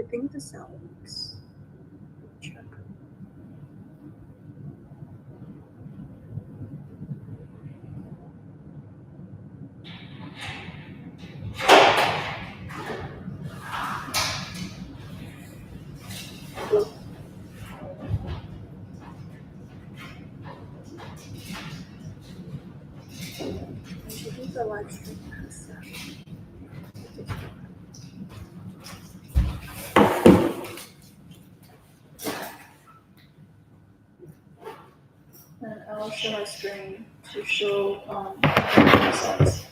think the sound works. Check. I think the live stream has that. And I'll share my screen to show results.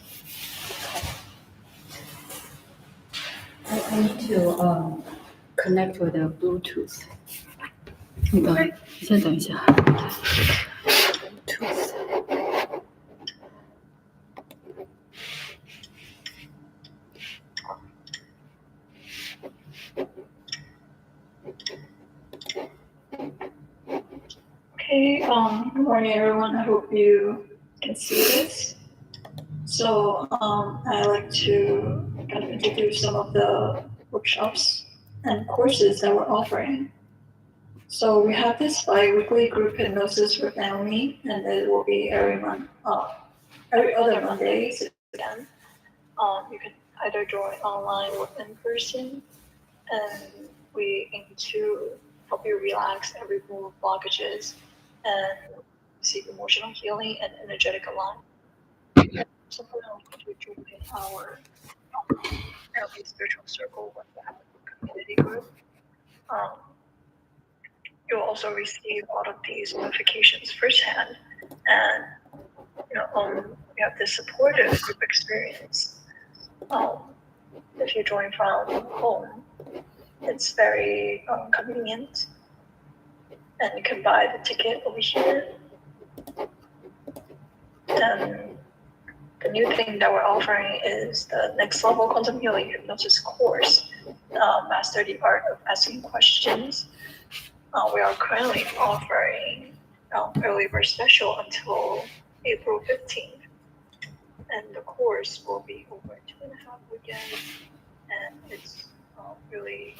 I need to connect with the Bluetooth. 那个，你先等一下。Bluetooth。Okay, good morning everyone. I hope you can see this. So I like to kind of introduce some of the workshops and courses that we're offering. So we have this bi-weekly group hypnosis with Naomi, and it will be every other Mondays again. You can either join online or in person, and we aim to help you relax and remove blockages and receive emotional healing and energetic alignment. So for now, to join our spiritual circle with the community group. You'll also receive all of these notifications firsthand, and you have this supportive group experience. If you join from home, it's very convenient, and you can buy the ticket over here. And the new thing that we're offering is the Next Level Quantum Healing Hypnosis course, Master the Art of Asking Questions. We are currently offering early bird special until April 15th. And the course will be over 2.5 weekends. And it's really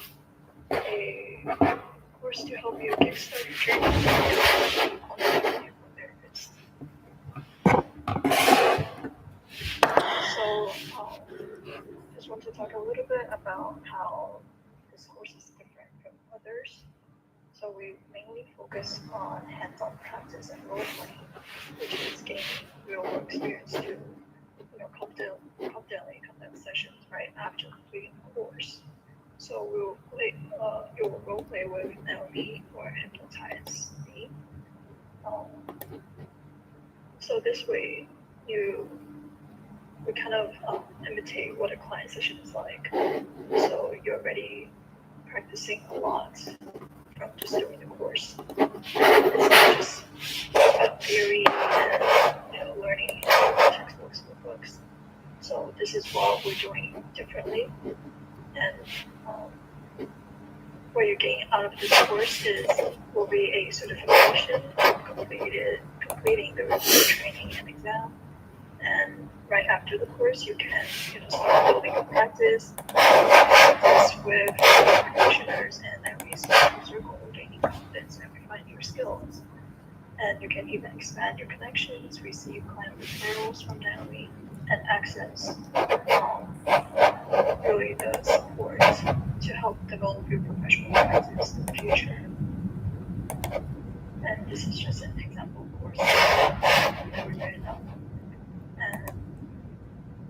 a course to help you kickstart your journey to therapist. So just want to talk a little bit about how this course is different from others. So we mainly focus on hands-on practice and role-playing, which is gaining real-world experience to confidently conduct sessions right after completing the course. So you will role-play with Naomi or hypnotize me. So this way, we kind of imitate what a client session is like. So you're already practicing a lot from just doing the course. It's not just about theory and learning textbooks or books. So this is what we're doing differently. And what you gain out of this course will be a certification of completing the regular training and exam. And right after the course, you can start building a practice with practitioners and Naomi's circle, gaining confidence and refining your skills. And you can even expand your connections, receive client referrals from Naomi, and access really the support to help develop your professional practice in the future. And this is just an example course that we're doing now. And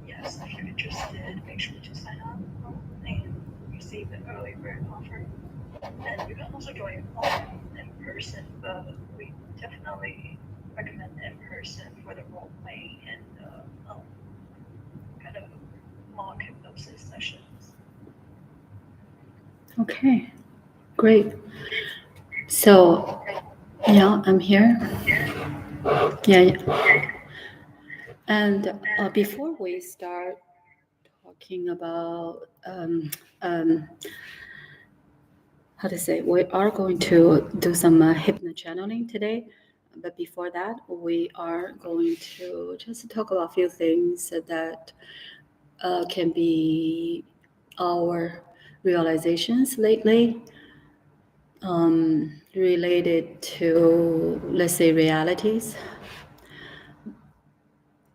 yes, if you're interested, make sure to sign up and receive the early bird offer. And you can also join in person, but we definitely recommend in person for the role playing and kind of mock hypnosis sessions. Okay, great. So, yeah, I'm here. Yeah. And before we start talking about how to say, we are going to do some hypno channeling today. But before that, we are going to just talk about a few things that can be our realizations lately related to, let's say, realities.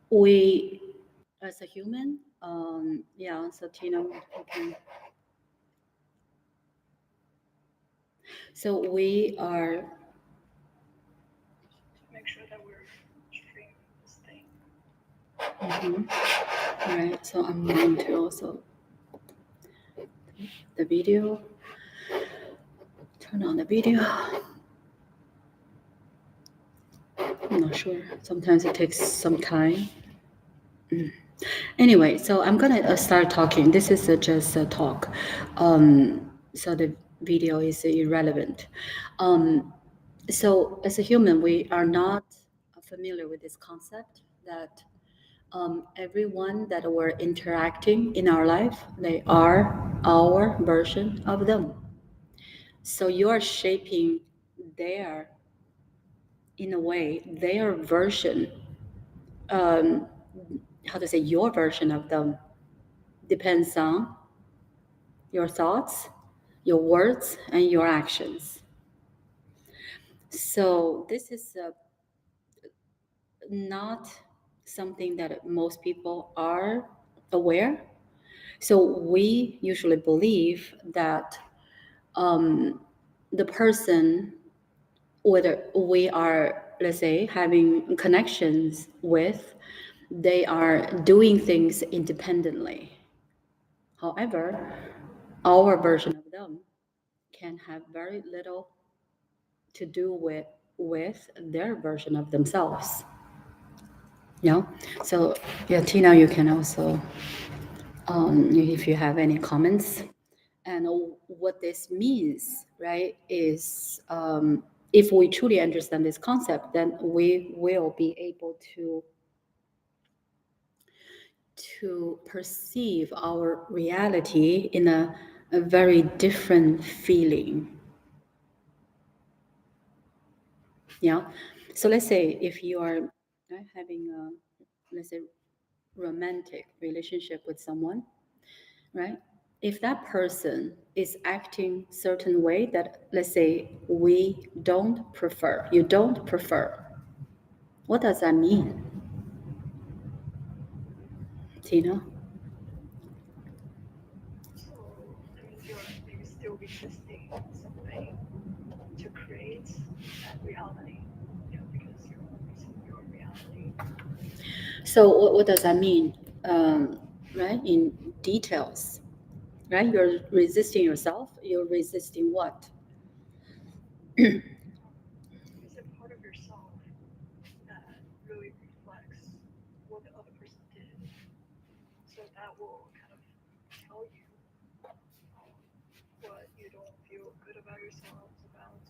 We, as a human, yeah, so Tina, you can. So we are, Make sure that we're streaming this thing. right, so I'm going to also the video, turn on the video. I'm not sure. Sometimes it takes some time. Anyway, so I'm gonna start talking. This is just a talk. So the video is irrelevant. So as a human, we are not familiar with this concept that everyone that we're interacting in our life, they are our version of them. So you are shaping their, in a way, their version, how to say, your version of them depends on your thoughts, your words, and your actions. So this is not something that most people are aware. So we usually believe that the person, whether we are, let's say, having connections with, they are doing things independently. However, our version of them can have very little to do with their version of themselves. You know? So yeah, Tina, you can also, if you have any comments. And what this means, right, is if we truly understand this concept, then we will be able to perceive our reality in a very different feeling. Yeah. So let's say if you are having a, let's say, romantic relationship with someone, right? If that person is acting certain way that, let's say, we don't prefer, you don't prefer, what does that mean, Tina? So that means you're maybe still resisting something to create that reality, because you're resisting your reality. So what does that mean, right, in details, right? You're resisting yourself, you're resisting what? Is it part of yourself that really reflects what the other person did? So that will kind of tell you what you don't feel good about yourselves, about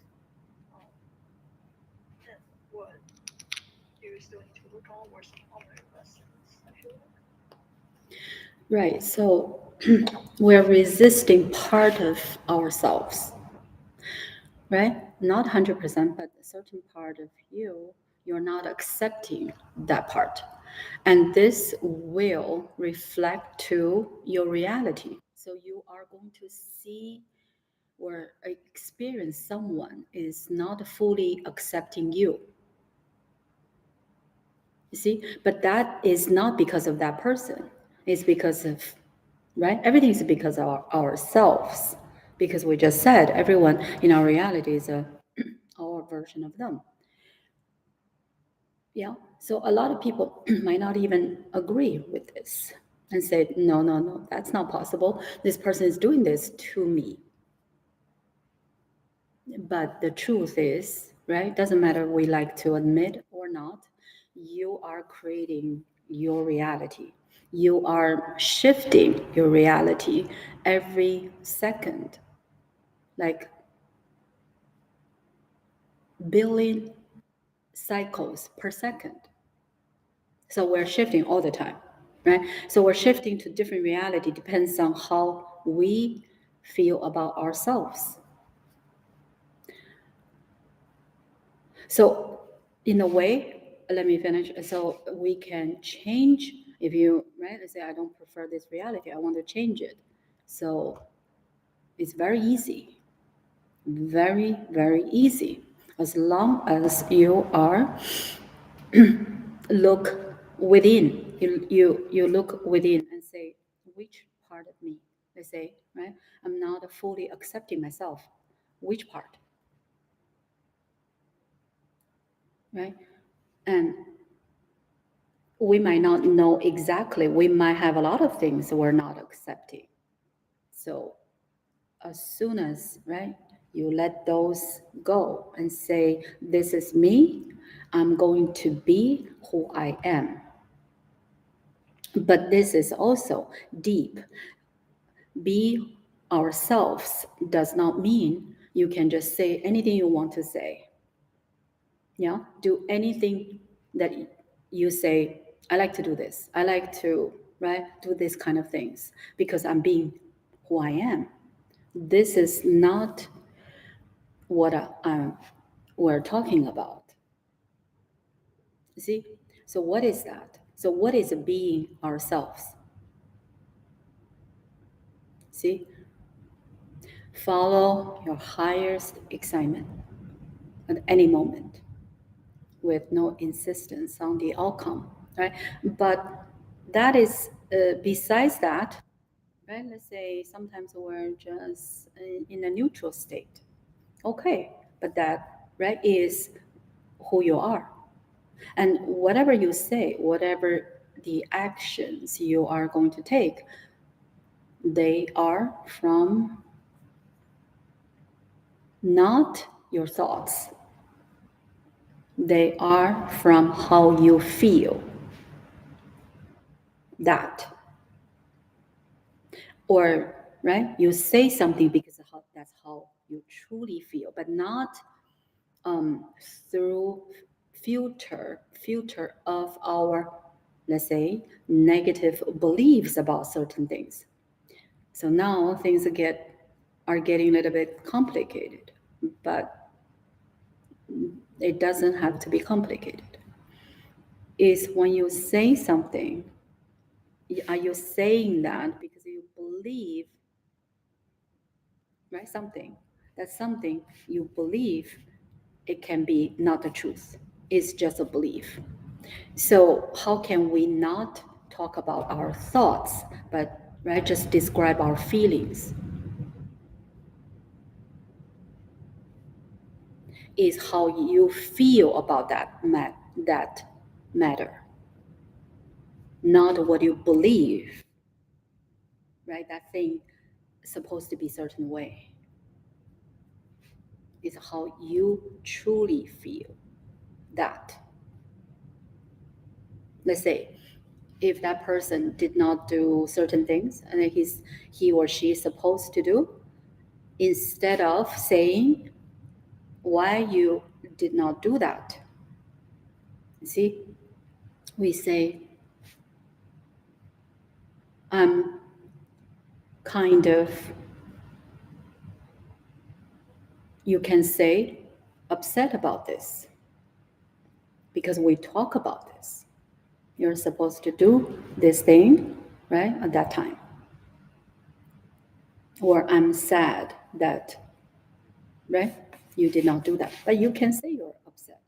and what you still need to work on, or some other lessons, I feel like. Right, so we're resisting part of ourselves, right? Not 100%, but a certain part of you, you're not accepting that part. And this will reflect to your reality. So you are going to see or experience someone is not fully accepting you. You see, but that is not because of that person. It's because of, right? Everything is because of ourselves. Because we just said everyone in our reality is our version of them. Yeah. So a lot of people might not even agree with this and say, no, no, no, that's not possible. This person is doing this to me. But the truth is, right? Doesn't matter we like to admit or not, you are creating your reality. You are shifting your reality every second, like billion cycles per second. So we're shifting all the time, right? So we're shifting to different reality depends on how we feel about ourselves. So in a way, let me finish. So we can change if you, right? Let's say I don't prefer this reality. I want to change it. So It's very easy. Very, very easy. As long as you are look within, you look within and say, which part of me? Let's say, right? I'm not fully accepting myself. Which part? Right? And we might not know exactly. We might have a lot of things we're not accepting. So as soon as, right, you let those go and say, this is me, I'm going to be who I am. But this is also deep. Be ourselves does not mean you can just say anything you want to say. Yeah, do anything that you say, I like to do this. I like to, right, do this kind of things because I'm being who I am. This is not what we're talking about. See? So what is that? So what is being ourselves? See? Follow your highest excitement at any moment with no insistence on the outcome, right? But that is, besides that, right? Let's say sometimes we're just in a neutral state. Okay, but that, right, is who you are. And whatever you say, whatever the actions you are going to take, they are from not your thoughts. They are from how you feel that. Or, right, you say something because of that's how you truly feel, but not through filter of our, let's say, negative beliefs about certain things. So now things are getting a little bit complicated, but it doesn't have to be complicated. Is when you say something, are you saying that because you believe, right, something? That's something you believe. It can be not the truth. It's just a belief. So how can we not talk about our thoughts, but, right, just describe our feelings? Is how you feel about that matter, not what you believe. Right, that thing is supposed to be a certain way. It's how you truly feel that. Let's say if that person did not do certain things and he or she is supposed to do, instead of saying why you did not do that, see, we say, I'm kind of, you can say, upset about this because we talk about this. You're supposed to do this thing, right, at that time. Or I'm sad that, right, you did not do that. But you can say you're upset.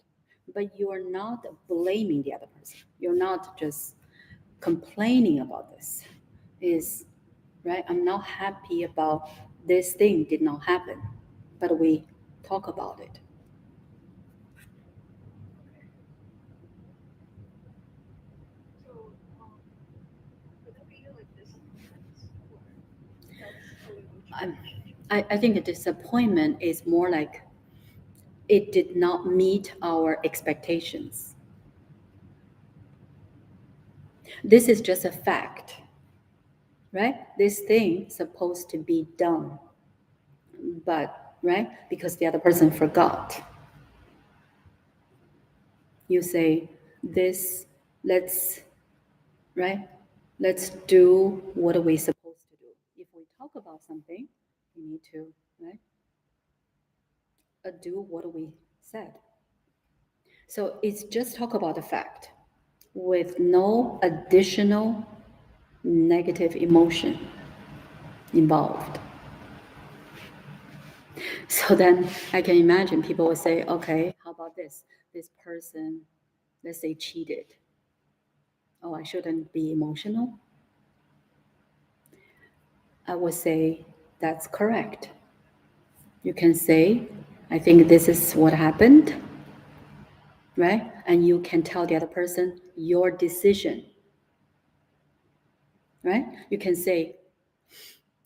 But you're not blaming the other person. You're not just complaining about this. Is, right, I'm not happy about this thing did not happen. But we talk about it. So, would there be like disappointments, or that's a little too I'm, much? I think a disappointment is more like it did not meet our expectations. This is just a fact, right? This thing supposed to be done, but, right, because the other person forgot. You say this, let's, right, let's do what are we supposed to do. If we talk about something, we need to, right, do what we said. So it's just talk about the fact with no additional negative emotion involved. So then I can imagine people will say, okay, how about this? This person, let's say, cheated. Oh, I shouldn't be emotional. I would say that's correct. You can say, I think this is what happened, right? And you can tell the other person your decision, right? You can say,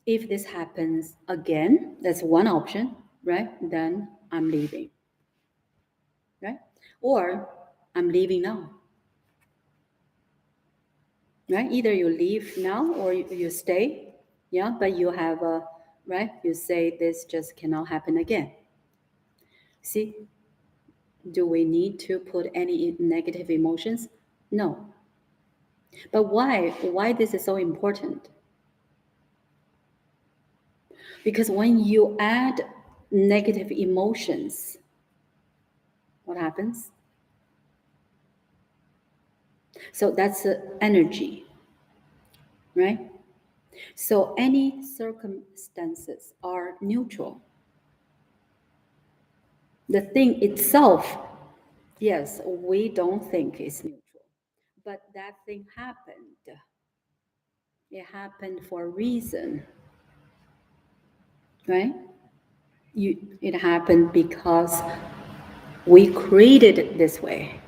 if this happens again, that's one option, right? Then I'm leaving, right? Or I'm leaving now, right? Either you leave now or you stay, yeah, but you have a, right? You say this just cannot happen again. See, do we need to put any negative emotions? No. But why? Why this is so important? Because when you add negative emotions, what happens? So that's energy, right? So any circumstances are neutral. The thing itself, yes, we don't think is neutral, but that thing happened. It happened for a reason, right? It happened because we created it this way.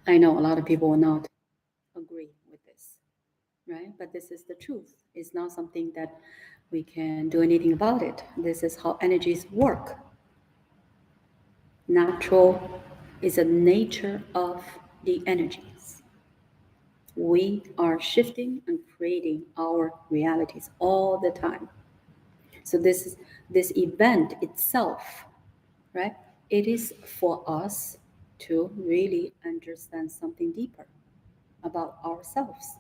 I know a lot of people will not agree with this, right? But this is the truth. It's not something that we can do anything about it. This is how energies work. Natural is a nature of the energies. We are shifting and creating our realities all the time. So this event itself, right? It is for us to really understand something deeper about ourselves.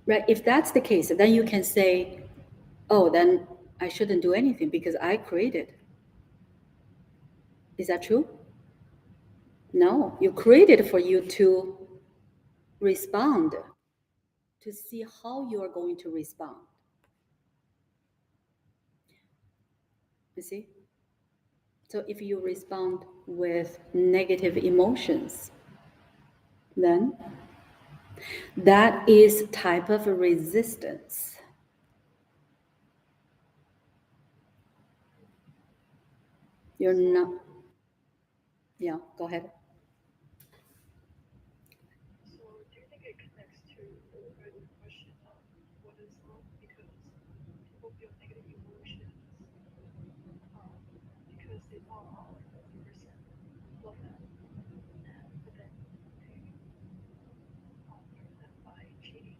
Right? If that's the case, then you can say, oh, then I shouldn't do anything because I created. Is that true? No, you created for you to respond, to see how you are going to respond. You see? So if you respond with negative emotions, then that is type of resistance. You're not, yeah, go ahead. So, do you think it connects to the earlier question of what is love? Because people feel negative emotions because they thought the person loved them, and but then they hurt them by cheating.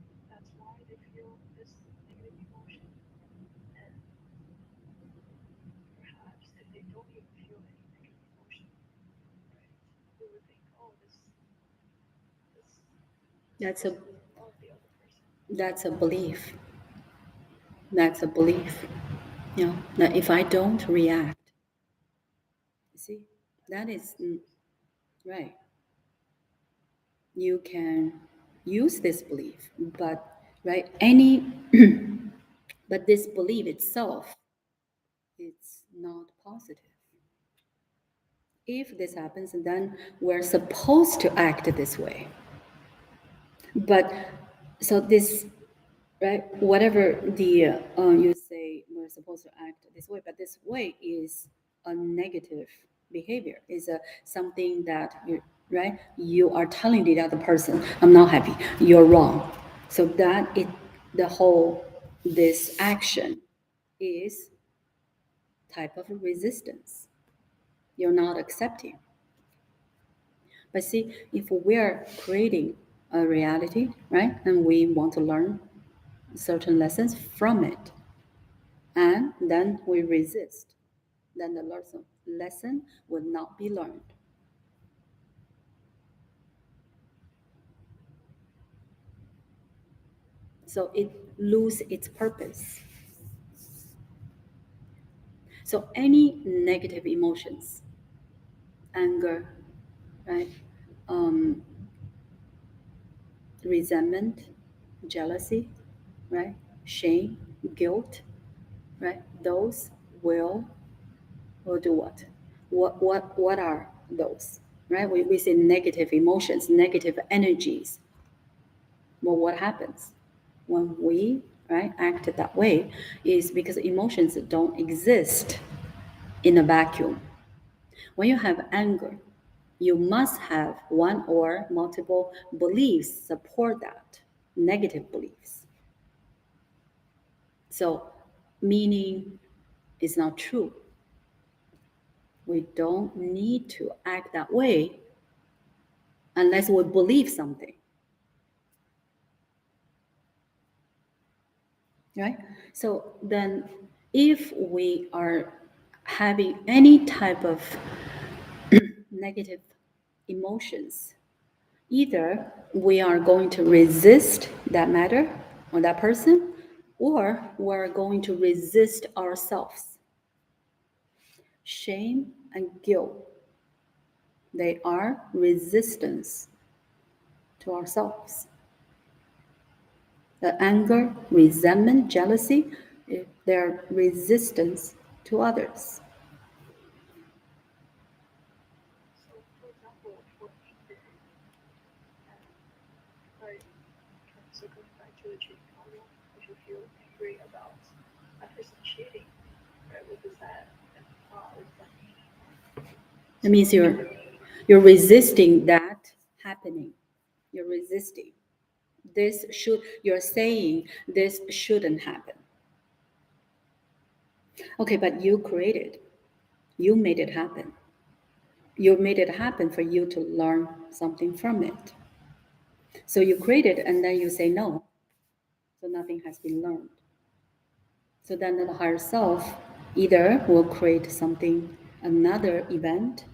So that's why they feel this negative emotion. And perhaps if they don't even feel any negative emotion, right, they would think, oh, this That's a person doesn't love the other person. that's a belief. That's a belief. You know, that if I don't react, you see, that is right. You can use this belief, but right, any but this belief itself, it's not positive. If this happens, then we're supposed to act this way. But so this, right, whatever the you say we're supposed to act this way, but this way is a negative behavior, is a something that you, right, you are telling the other person, I'm not happy, you're wrong. So that it, the whole, this action is type of resistance. You're not accepting. But see, if we're creating a reality, right, and we want to learn certain lessons from it, and then we resist, then the lesson will not be learned. So it loses its purpose. So any negative emotions, anger, right, um, resentment, jealousy, right? Shame, guilt, right? Those will do what? What are those? Right? We say negative emotions, negative energies. Well, what happens when we right act that way is because emotions don't exist in a vacuum. When you have anger, you must have one or multiple beliefs support that, negative beliefs. So, meaning is not true. We don't need to act that way unless we believe something, right? So then, if we are having any type of negative emotions, either we are going to resist that matter or that person, or we're going to resist ourselves. Shame and guilt, they are resistance to ourselves. The anger, resentment, jealousy, they're resistance to others. So, for example, for anger, like, so going back to the cheating model, if you feel angry about a person cheating, right? What does that mean? It means you're resisting that happening. You're resisting. You're saying this shouldn't happen. Okay, but you created, you made it happen. You made it happen for you to learn something from it. So you create it and then you say no. So nothing has been learned. So then the higher self either will create something, another event,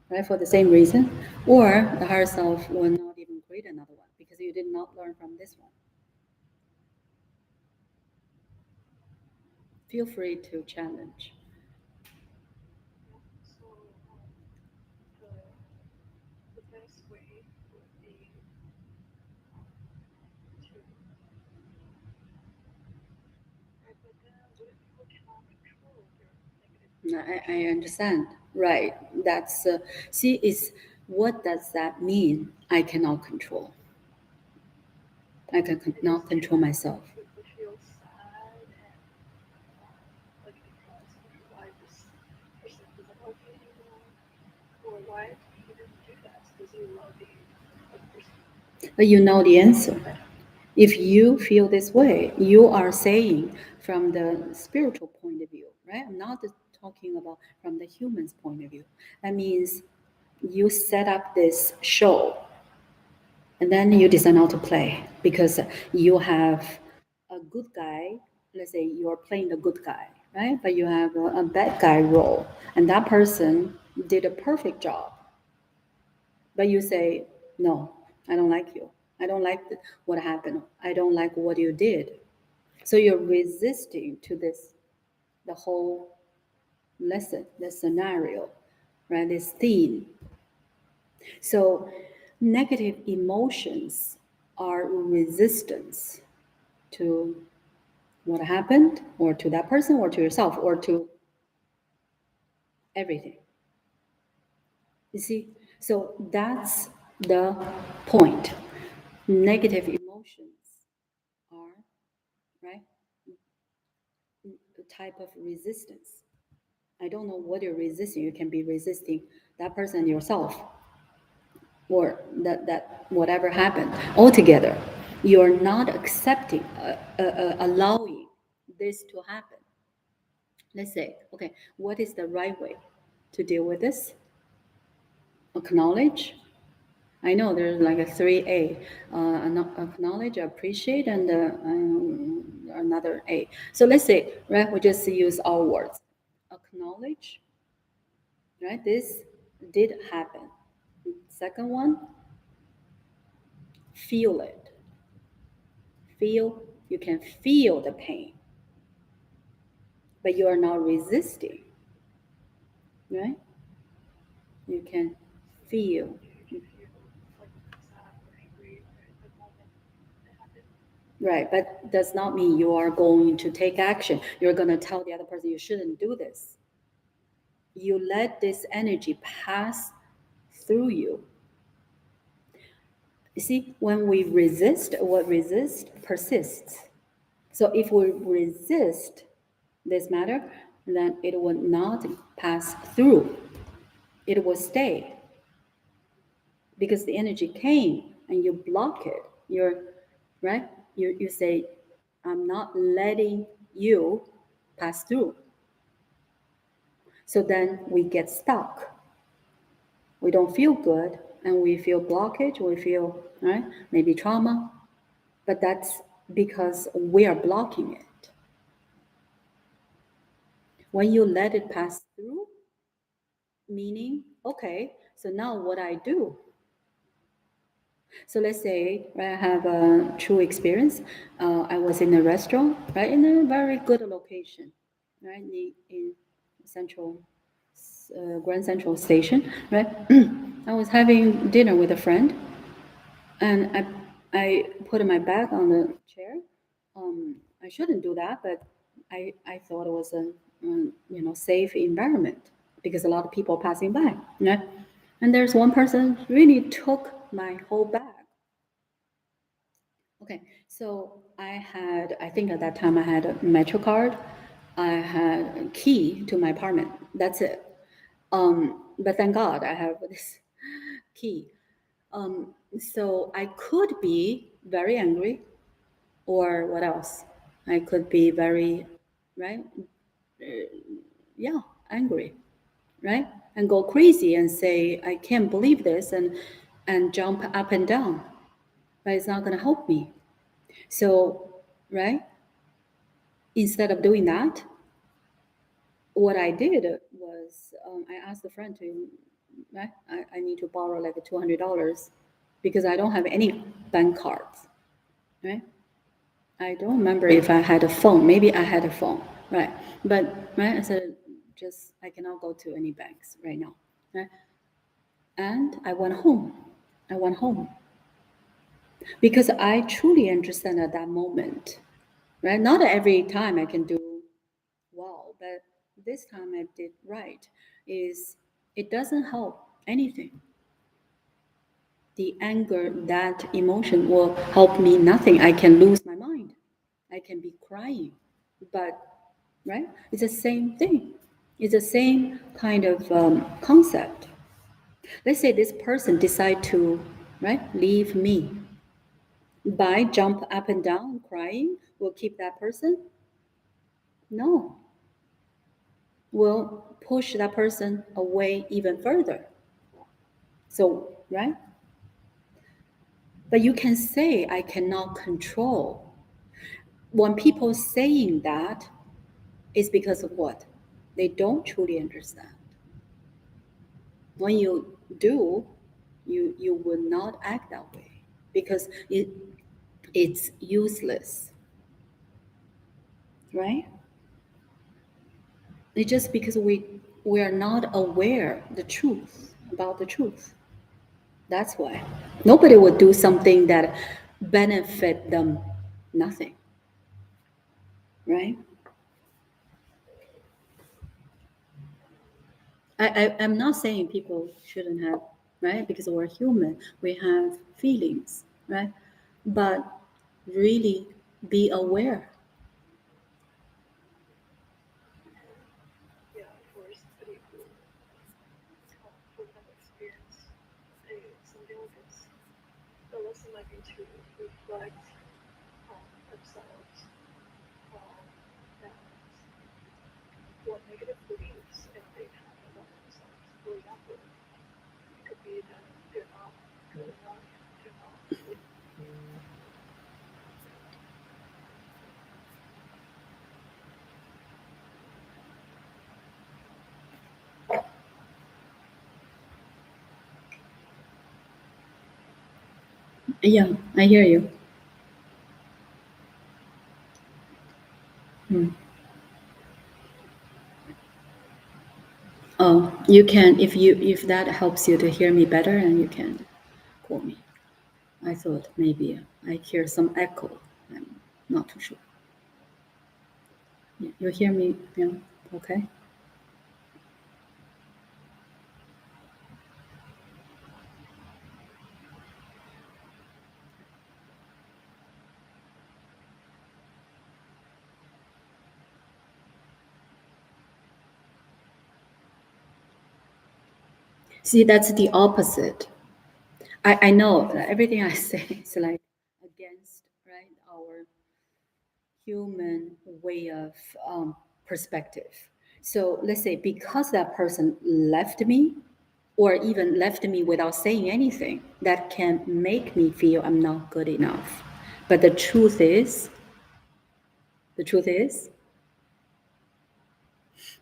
right, for the same reason, or the higher self will not even create another one because you did not learn from this one. Feel free to challenge. So, the, the best way would be to, right? But then, what if people cannot control their negative I emotions? understand. Right. That's see. Is what does that mean? I cannot control. I It just cannot control means myself. you would feel sad and like depressed. Why this person doesn't love you anymore? Or why do you even do that? Because you love the other person. But you know the answer. Right. If you feel this way, you are saying from the spiritual point of view, right? I'm not talking about from the human's point of view. That means you set up this show and then you decide not to play because you have a good guy. Let's say you're playing the good guy, right? But you have a bad guy role, and that person did a perfect job. But you say, no, I don't like you. I don't like what happened. I don't like what you did. So you're resisting to this, the whole lesson, the scenario, right? This theme. So negative emotions are resistance to what happened, or to that person, or to yourself, or to everything. You see? So that's the point. Negative emotions are, right, a type of resistance. I don't know what you're resisting. You can be resisting that person yourself, or that whatever happened altogether. You're not accepting, allowing this to happen. Let's say, okay, what is the right way to deal with this? Acknowledge. I know there's like a 3A, acknowledge, appreciate, and another A. So let's say, right, we just use our words. Acknowledge, right, this did happen. Second one, feel it. Feel, you can feel the pain, but you are not resisting, right? You can feel. So if you feel like sad or angry right, at the moment, Right, but does not mean you are going to take action. You're going to tell the other person you shouldn't do this. You let this energy pass through you. You see, when we resist, what resists persists. So if we resist this matter, then it will not pass through. It will stay because the energy came and you block it. You're right. You say, "I'm not letting you pass through." So then we get stuck. We don't feel good, and we feel blockage. We feel right, maybe trauma, but that's because we are blocking it. When you let it pass through, meaning, okay, so now what I do. So let's say right, I have a true experience. I was in a restaurant, right, in a very good location, right, in Central, Grand Central Station, right. I was having dinner with a friend, and I put my bag on the chair. I shouldn't do that, but I thought it was a safe environment because a lot of people passing by, right? And there's one person really took my whole bag. Okay, so I think at that time I had a Metro card, I had a key to my apartment. That's it. But thank God I have this key. So I could be very angry, or what else? I could be very, right? Yeah, angry, right? And go crazy and say, I can't believe this, and jump up and down. But it's not going to help me. So, right? Instead of doing that, what I did was I asked a friend to, right? I need to borrow like $200 because I don't have any bank cards, right? I don't remember if I had a phone. Maybe I had a phone, right? But right, I said, just I cannot go to any banks right now, right? And I went home. I went home because I truly understand at that moment, right? Not every time I can do well, but this time I did right. Is it doesn't help anything. The anger, that emotion will help me nothing. I can lose my mind. I can be crying, but right, it's the same thing. It's the same kind of concept. Let's say this person decide to right leave me. By jump up and down crying will keep that person? No, will push that person away even further. So right, but you can say I cannot control. When people saying that, it's because of what? They don't truly understand. When you do, you will not act that way because it's useless, right? It's just because we are not aware the truth about the truth. That's why nobody would do something that benefit them nothing, right? I'm not saying people shouldn't have, right? Because we're human, we have feelings, right? But really be aware. Yeah, for somebody who have experienced something like this, the lesson might be to reflect on themselves, that what negative beliefs if they have about themselves. For example, it could be that they're not good enough, they're not good. Yeah, I hear you. Hmm. Oh, you can if that helps you to hear me better, and you can call me. I thought maybe I hear some echo. I'm not too sure. You hear me? Yeah. Okay. See, that's the opposite. I know that everything I say is like against, right, our human way of perspective. So let's say because that person left me, or even left me without saying anything, that can make me feel I'm not good enough. But the truth is,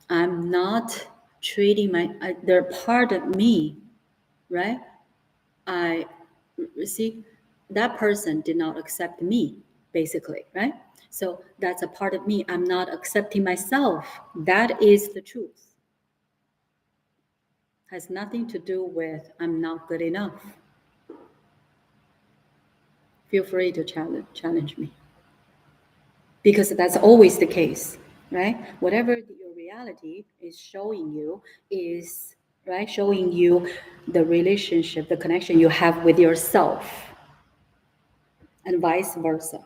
I'm not treating they're part of me, right? I see that person did not accept me, basically, right? So that's a part of me. I'm not accepting myself. That is the truth. Has nothing to do with I'm not good enough. Feel free to challenge me. Because that's always the case, right? Whatever your reality is showing you is, right, showing you the relationship, the connection you have with yourself, and vice versa.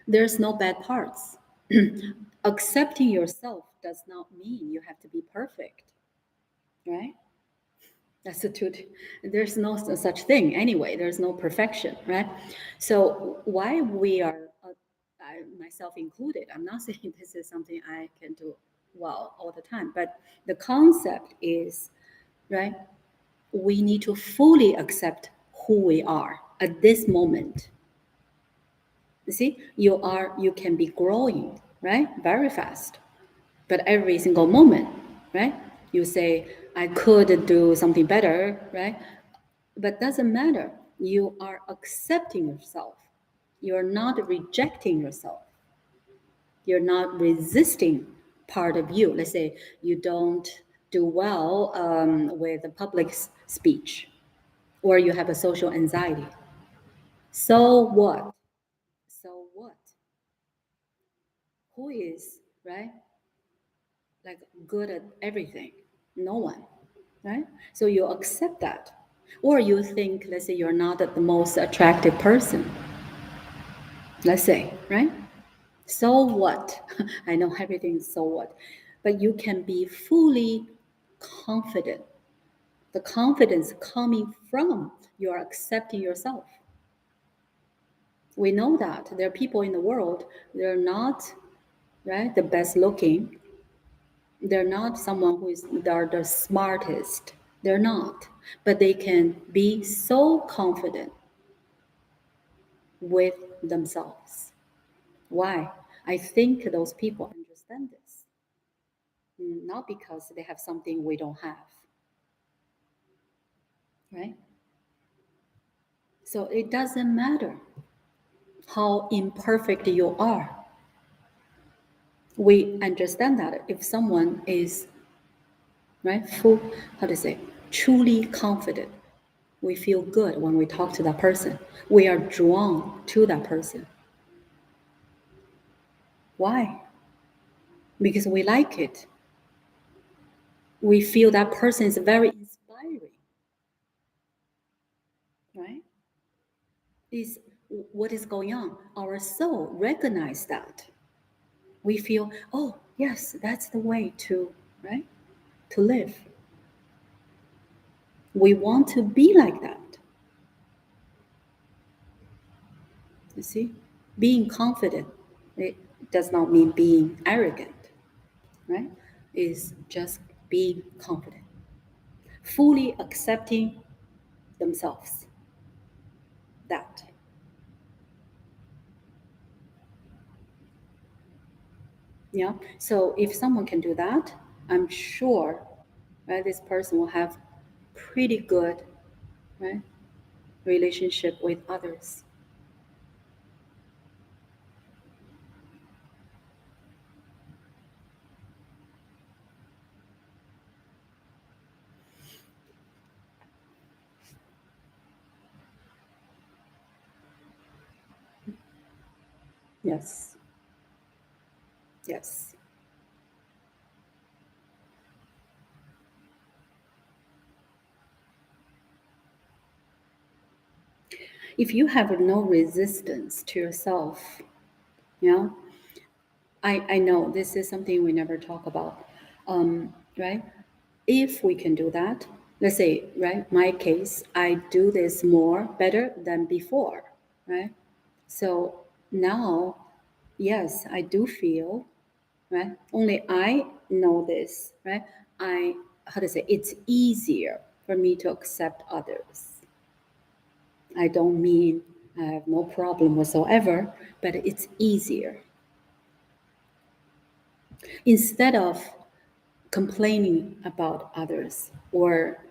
There's no bad parts. Accepting yourself does not mean you have to be perfect, right? That's the truth. There's no such thing anyway. There's no perfection, right? So why we are, I, myself included, I'm not saying this is something I can do well all the time, but the concept is, right, we need to fully accept who we are at this moment. You see, you can be growing, right, very fast, but every single moment, right, you say, I could do something better, right? But doesn't matter. You are accepting yourself. You're not rejecting yourself. You're not resisting part of you. Let's say you don't do well with a public speech, or you have a social anxiety. So what? So what? Who is, right, like good at everything? No one, right? So you accept that. Or you think, let's say you're not the most attractive person, let's say, right? So what? I know everything is so what, but you can be fully confident. The confidence coming from your accepting yourself. We know that there are people in the world, they're not, right, the best looking. They're not someone who is they're the smartest. They're not. But they can be so confident with themselves. Why? I think those people understand this. Not because they have something we don't have, right? So it doesn't matter how imperfect you are. We understand that if someone is, right, full, how to say, truly confident, we feel good when we talk to that person. We are drawn to that person. Why? Because we like it. We feel that person is very inspiring, right? Is what is going on. Our soul recognize that. We feel, oh yes, that's the way to, right, to live. We want to be like that. You see, being confident, it does not mean being arrogant, right? It's just being confident, fully accepting themselves. That. Yeah. So if someone can do that, I'm sure, right, this person will have pretty good, right, relationship with others. Yes. Yes. If you have no resistance to yourself, you know, I know this is something we never talk about, right? If we can do that, let's say, right, my case, I do this more better than before, right? So now, yes, I do feel, right? Only I know this, right? How to say, it's easier for me to accept others. I don't mean I have no problem whatsoever, but it's easier. Instead of complaining about others or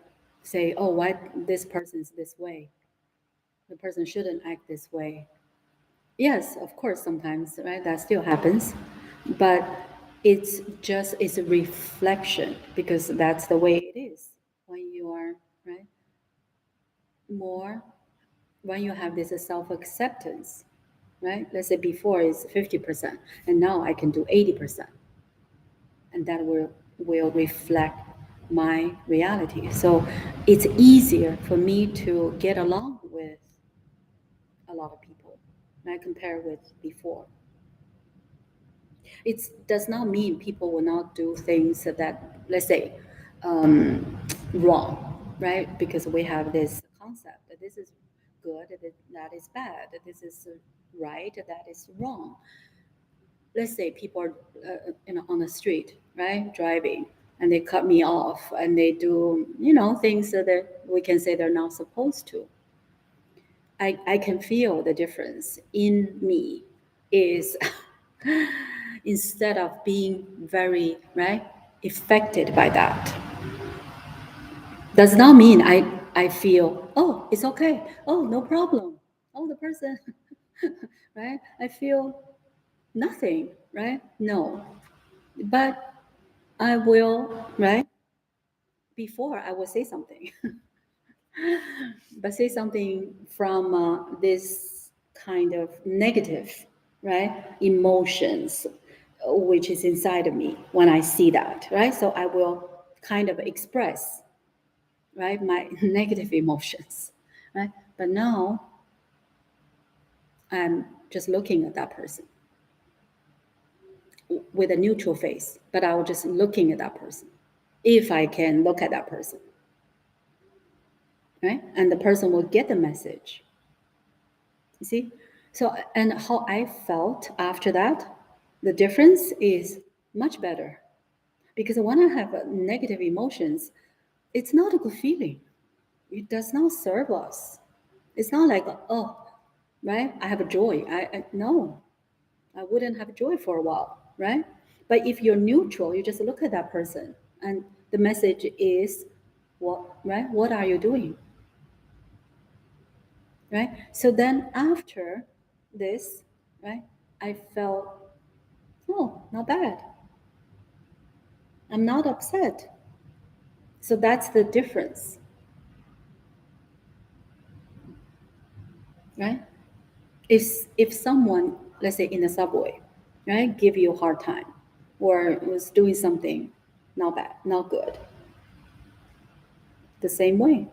say, oh, why this person's this way? The person shouldn't act this way. Yes, of course, sometimes, right? That still happens. But it's a reflection because that's the way it is when you are, right? More, when you have this self acceptance, right? Let's say before is 50%, and now I can do 80%. And that will reflect my reality. So it's easier for me to get along with a lot of people when I compare with before. It does not mean people will not do things that, let's say, wrong, right? Because we have this concept that this is good, that is bad, this is right, that is wrong. Let's say people are on the street, right, driving, and they cut me off, and they do things that we can say they're not supposed to. I can feel the difference in me is instead of being very right affected by that, does not mean I feel, oh, it's okay, oh, no problem, oh, the person right, I feel nothing, right? No, but I will, right? Before I will say something, but say something from this kind of negative, right? Emotions, which is inside of me when I see that, right? So I will kind of express, right, my negative emotions, right? But now I'm just looking at that person with a neutral face, but I was just looking at that person. If I can look at that person, right? And the person will get the message. You see? So, and how I felt after that, the difference is much better. Because when I have negative emotions, it's not a good feeling. It does not serve us. It's not like, oh, right? I have a joy. No, I wouldn't have joy for a while, right? But if you're neutral, you just look at that person, and the message is, what, right? What are you doing? Right? So then after this, right, I felt, oh, not bad. I'm not upset. So that's the difference, right? If someone, let's say in the subway, right, give you a hard time or was doing something not bad, not good, the same way,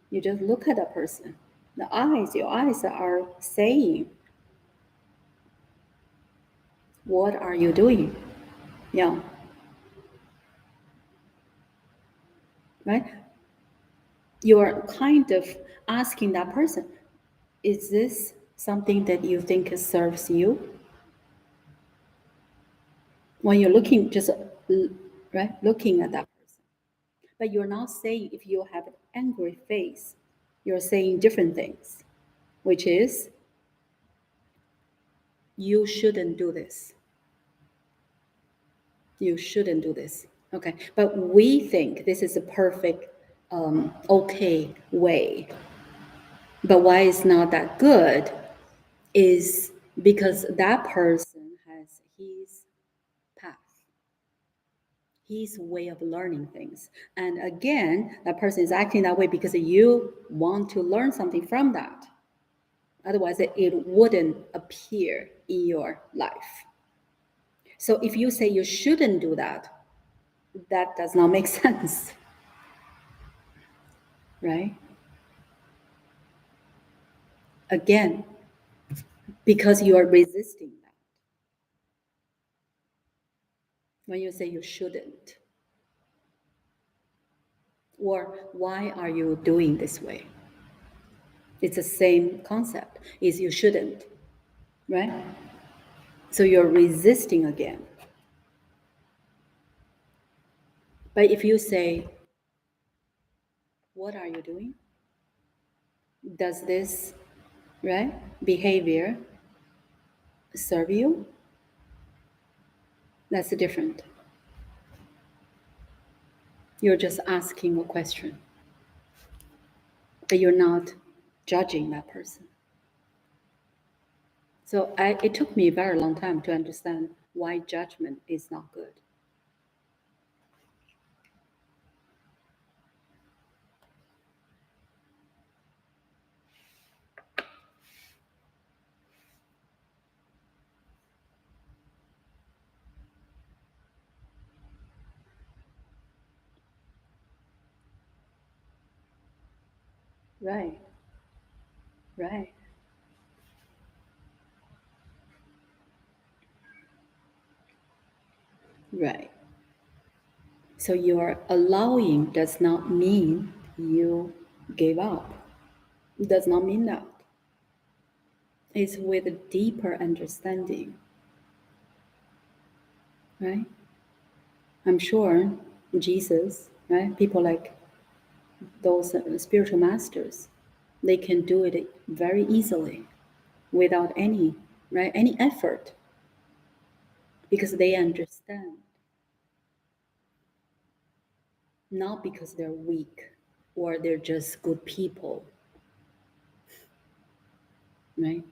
you just look at that person. Your eyes are saying, what are you doing? Yeah, right? You're kind of asking that person, is this something that you think serves you? When you're looking, just right, looking at that person. But you're not saying, if you have an angry face, you're saying different things, which is, you shouldn't do this. You shouldn't do this. Okay. But we think this is a perfect, okay way. But why it's not that good is because that person has his path, his way of learning things. And again, that person is acting that way because you want to learn something from that. Otherwise, it wouldn't appear in your life. So if you say you shouldn't do that, that does not make sense, right? Again, because you are resisting that. When you say you shouldn't, or why are you doing this way? It's the same concept, is you shouldn't, right? So you're resisting again. But if you say, what are you doing? Does this, right, behavior serve you? That's different. You're just asking a question, but you're not judging that person. So it took me a very long time to understand why judgment is not good. Right, right, right. So your allowing does not mean you gave up. It does not mean that. It's with a deeper understanding, right? I'm sure Jesus, right? People like those spiritual masters, they can do it very easily without any, right, any effort, because they understand, not because they're weak or they're just good people, right?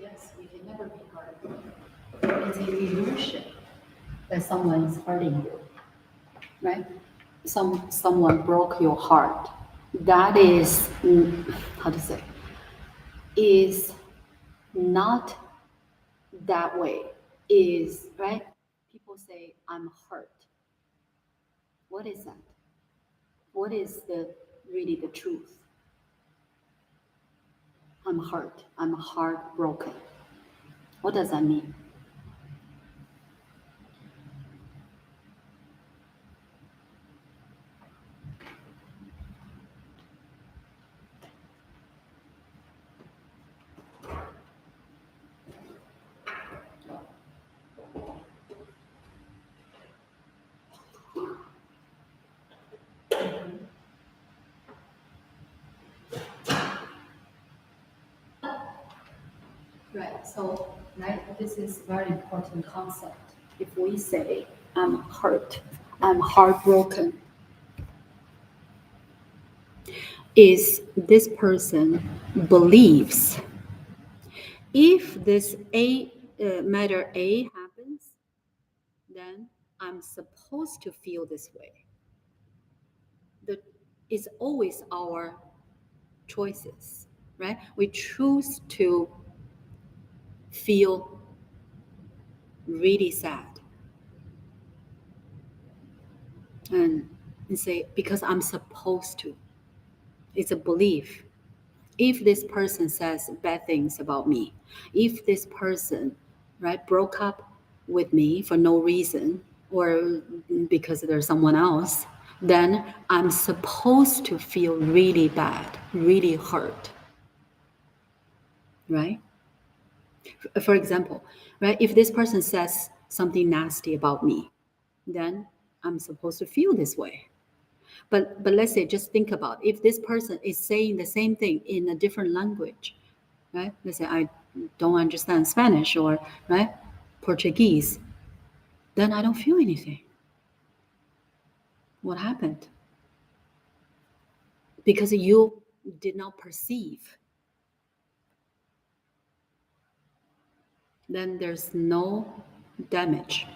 Yes, we can never be hurt. It's an illusion that someone is hurting you, right? Someone broke your heart. That is, how to say, is not that way. Is, right? People say, I'm hurt. What is that? What is the really the truth? I'm hurt. I'm heartbroken. What does that mean? Right. So, right, this is very important concept. If we say, I'm hurt, I'm heartbroken, is this person believes if this matter A happens, then I'm supposed to feel this way. It's always our choices, right? We choose to feel really sad and say, because I'm supposed to. It's a belief. If this person says bad things about me, if this person, right, broke up with me for no reason or because there's someone else, then I'm supposed to feel really bad, really hurt, right? For example, right, if this person says something nasty about me, then I'm supposed to feel this way. But let's say, just think about, if this person is saying the same thing in a different language, right? Let's say I don't understand Spanish or, right, Portuguese, then I don't feel anything. What happened? Because you did not perceive. Then there's no damage,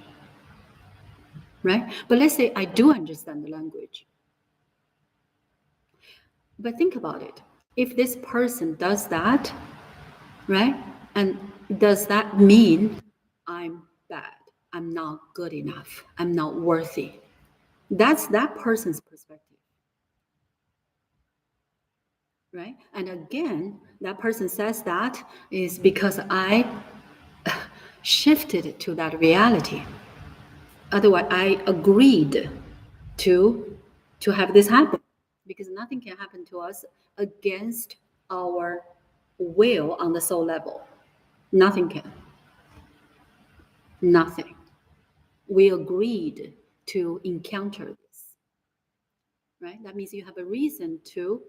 right? But let's say I do understand the language. But think about it. If this person does that, right? And does that mean I'm bad? I'm not good enough. I'm not worthy. That's that person's perspective, right? And again, that person says that is because I shifted to that reality. Otherwise, I agreed to have this happen, because nothing can happen to us against our will on the soul level. Nothing can. Nothing. We agreed to encounter this, right? That means you have a reason to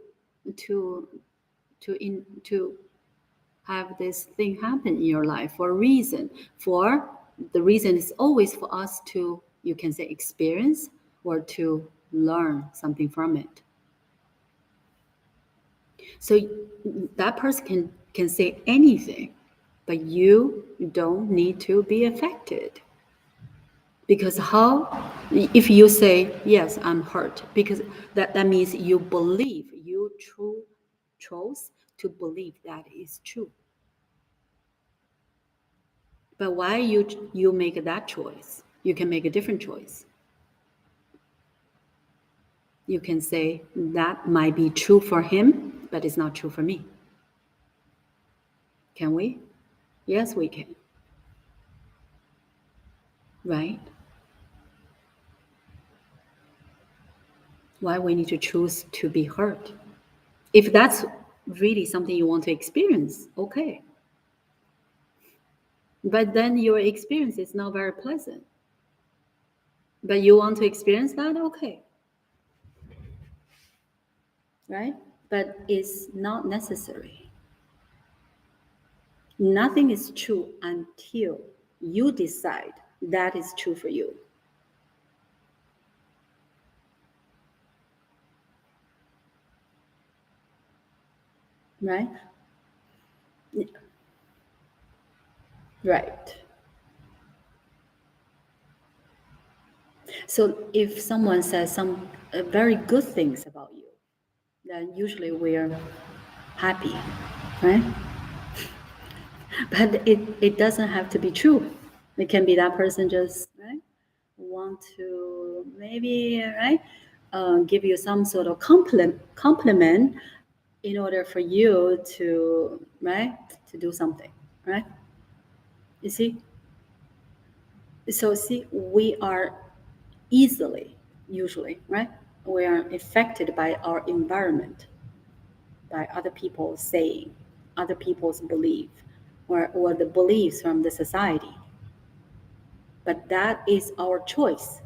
have this thing happen in your life for a reason. For the reason is always for us to, you can say, experience or to learn something from it. So that person can say anything, but you don't need to be affected. Because how, if you say, yes, I'm hurt, because that means you believe, you chose to believe that is true. But why you make that choice? You can make a different choice. You can say, that might be true for him, but it's not true for me. Can we? Yes, we can. Right? Why we need to choose to be hurt? If that's really something you want to experience, okay. But then your experience is not very pleasant. But you want to experience that, okay. Right? But it's not necessary. Nothing is true until you decide that is true for you. Right? Right. So if someone says some very good things about you, then usually we're happy, right? But it doesn't have to be true. It can be that person just, right, want to maybe, right, give you some sort of compliment in order for you to, right, to do something, right? You see? So see, we are usually, right? We are affected by our environment, by other people saying, other people's belief, or the beliefs from the society. But that is our choice,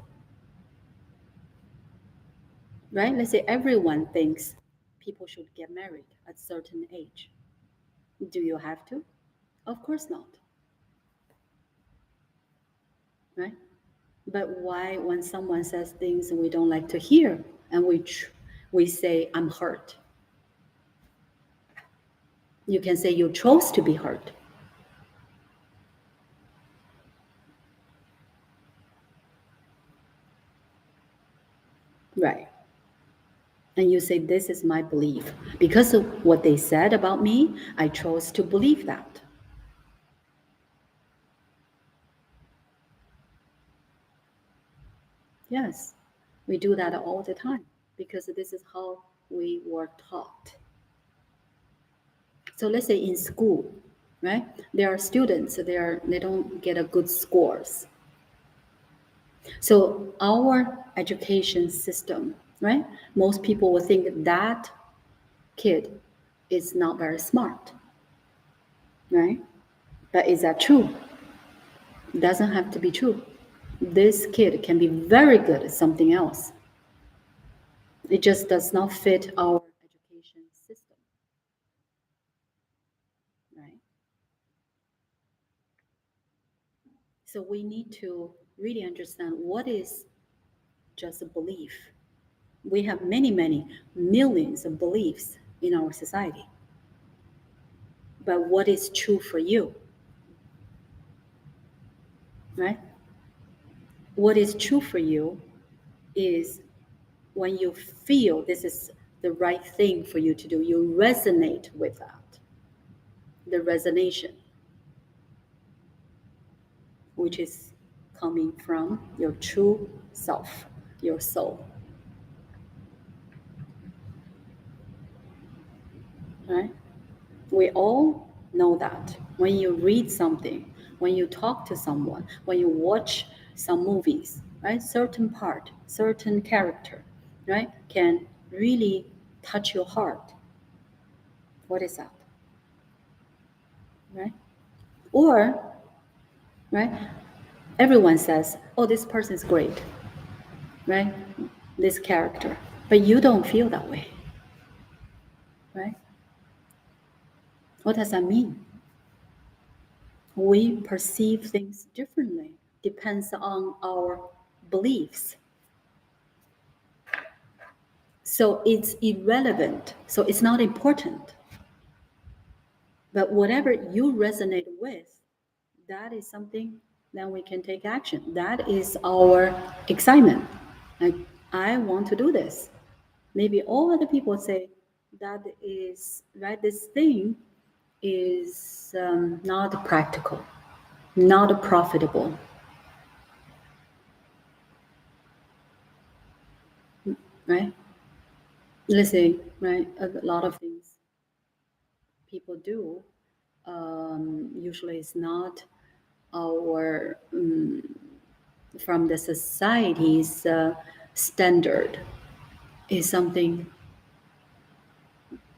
right? Let's say everyone thinks people should get married at a certain age. Do you have to? Of course not, right? But why, when someone says things we don't like to hear, and we say, I'm hurt? You can say you chose to be hurt. Right. And you say, this is my belief. Because of what they said about me, I chose to believe that. Yes, we do that all the time because this is how we were taught. So let's say in school, right? There are students, they don't get a good scores. So our education system, right? Most people will think that kid is not very smart, right? But is that true? It doesn't have to be true. This kid can be very good at something else. It just does not fit our education system, right? So we need to really understand what is just a belief. We have many, many millions of beliefs in our society. But what is true for you, right? What is true for you is when you feel this is the right thing for you to do, you resonate with that. The resonation, which is coming from your true self, your soul, right? We all know that when you read something, when you talk to someone, when you watch some movies, right? Certain part, certain character, right, can really touch your heart. What is that? Right? Or, right, everyone says, oh, this person is great, right? This character. But you don't feel that way, right? What does that mean? We perceive things differently, depends on our beliefs. So it's irrelevant. So it's not important. But whatever you resonate with, that is something then we can take action. That is our excitement. Like, I want to do this. Maybe all other people say that is right. This thing is not practical, not profitable, right? Let's say, right, a lot of things people do usually is not our from the society's standard, is something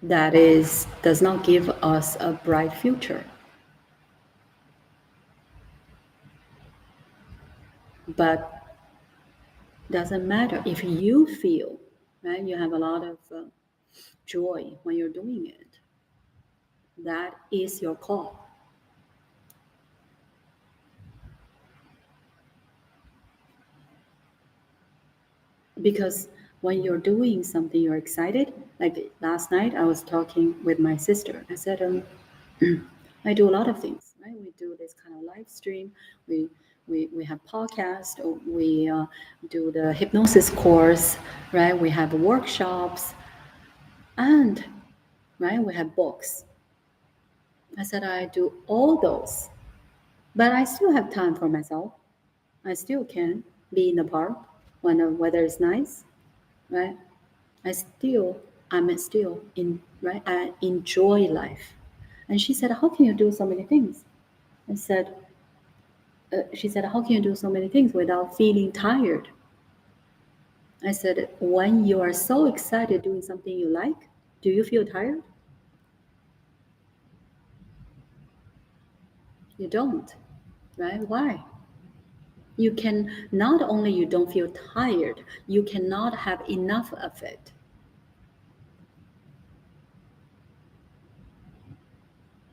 that is does not give us a bright future. But doesn't matter if you feel, right, you have a lot of joy when you're doing it. That is your call. Because when you're doing something you're excited, like last night I was talking with my sister. I said, I do a lot of things, right? We do this kind of live stream. We have podcast. We do the hypnosis course, right? We have workshops, and right, we have books. I said I do all those, but I still have time for myself. I still can be in the park when the weather is nice, right? I'm still in, right? I enjoy life. And she said, how can you do so many things? I said, she said, how can you do so many things without feeling tired? I said, when you are so excited doing something you like, do you feel tired? You don't, right? Why? You can not only you don't feel tired, you cannot have enough of it.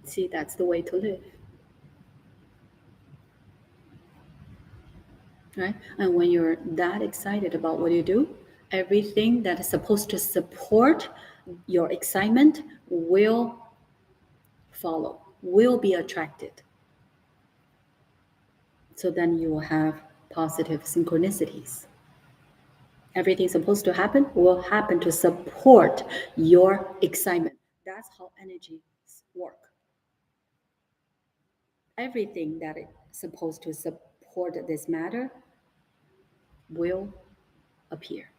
See, that's the way to live. Right? And when you're that excited about what you do, everything that is supposed to support your excitement will follow, will be attracted. So then you will have positive synchronicities. Everything supposed to happen will happen to support your excitement. That's how energies work. Everything that is supposed to support this matter will appear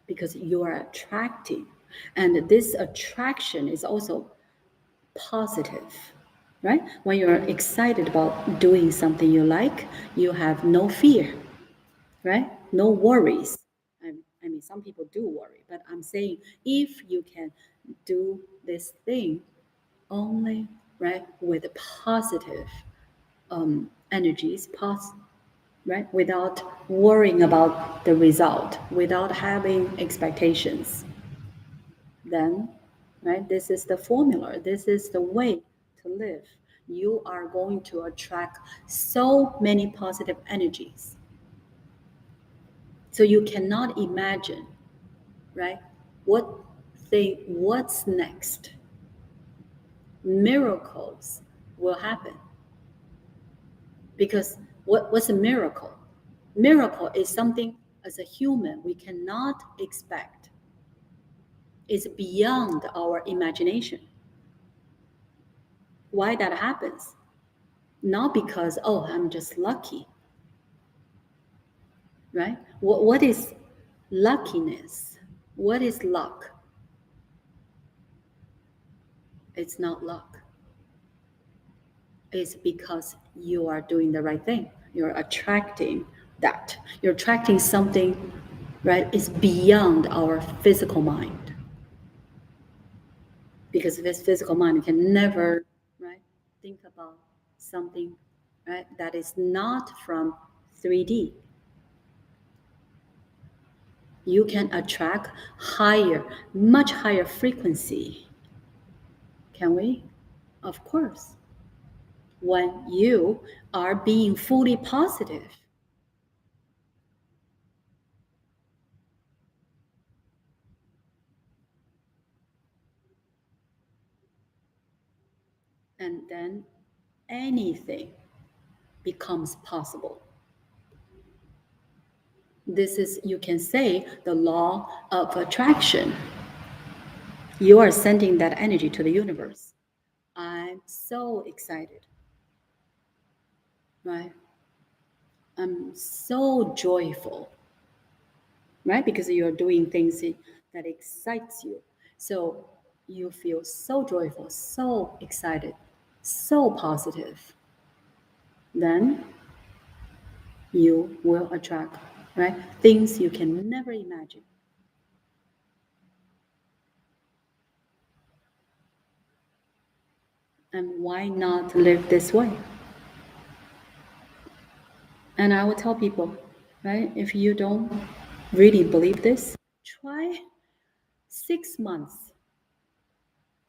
because you are attracting. And this attraction is also positive, right? When you're excited about doing something you like, you have no fear. right? No worries. I mean, some people do worry, but I'm saying if you can do this thing only, right, with positive energies, right, without worrying about the result, without having expectations, then, right, this is the formula, this is the way to live. You are going to attract so many positive energies. So you cannot imagine, right, what's next. Miracles will happen. Because what's a miracle? Miracle is something as a human we cannot expect. It's beyond our imagination. Why that happens? Not because, oh, I'm just lucky, right? What is luckiness? What is luck? It's not luck. It's because you are doing the right thing. You're attracting that. You're attracting something, right? It's beyond our physical mind. Because this physical mind can never, right, think about something, right, that is not from 3D. You can attract higher, much higher frequency. Can we? Of course. When you are being fully positive. And then anything becomes possible. This is, you can say, the law of attraction. You are sending that energy to the universe. I'm so excited, right? I'm so joyful, right? Because you're doing things that excites you. So you feel so joyful, so excited, so positive. Then you will attract, right, things you can never imagine. And why not live this way? And I will tell people, right, if you don't really believe this, try 6 months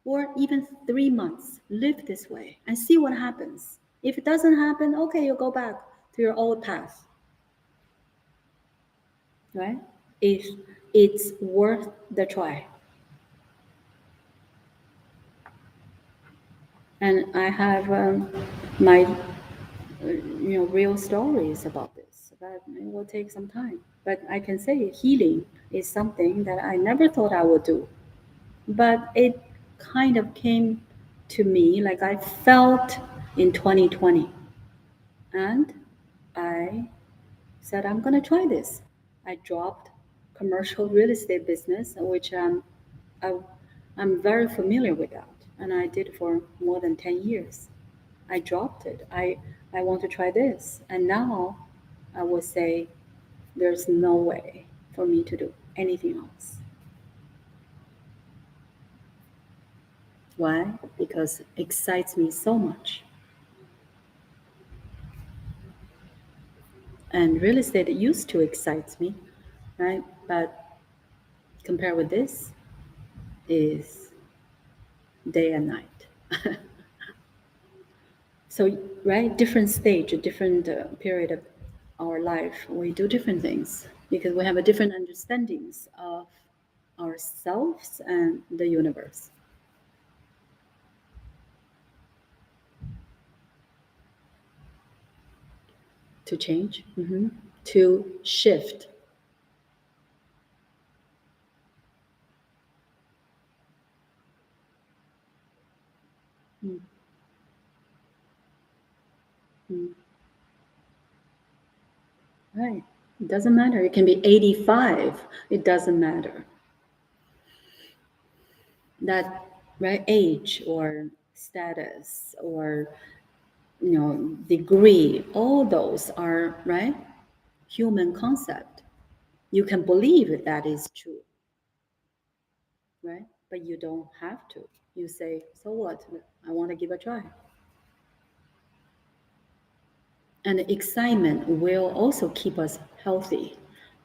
or even 3 months. Live this way and see what happens. If it doesn't happen, okay, you go back to your old path, right? If it's worth the try. And I have my real stories about this, but it will take some time. But I can say healing is something that I never thought I would do, but it kind of came to me, like I felt in 2020, and I said I'm gonna try this. I dropped commercial real estate business, which I, I'm very familiar with that, and I did for more than 10 years. I dropped it. I want to try this. And now I would say there's no way for me to do anything else. Why? Because it excites me so much. And real estate used to excite me, right? But compared with this is day and night. So, right, different stage, a different period of our life, we do different things because we have a different understandings of ourselves and the universe. To change, to shift. Mm. Mm. Right. It doesn't matter. It can be 85. It doesn't matter. That, right, age or status or degree, all those are, right, human concept. You can believe that is true, right? But you don't have to. You say, so what? I want to give a try. And excitement will also keep us healthy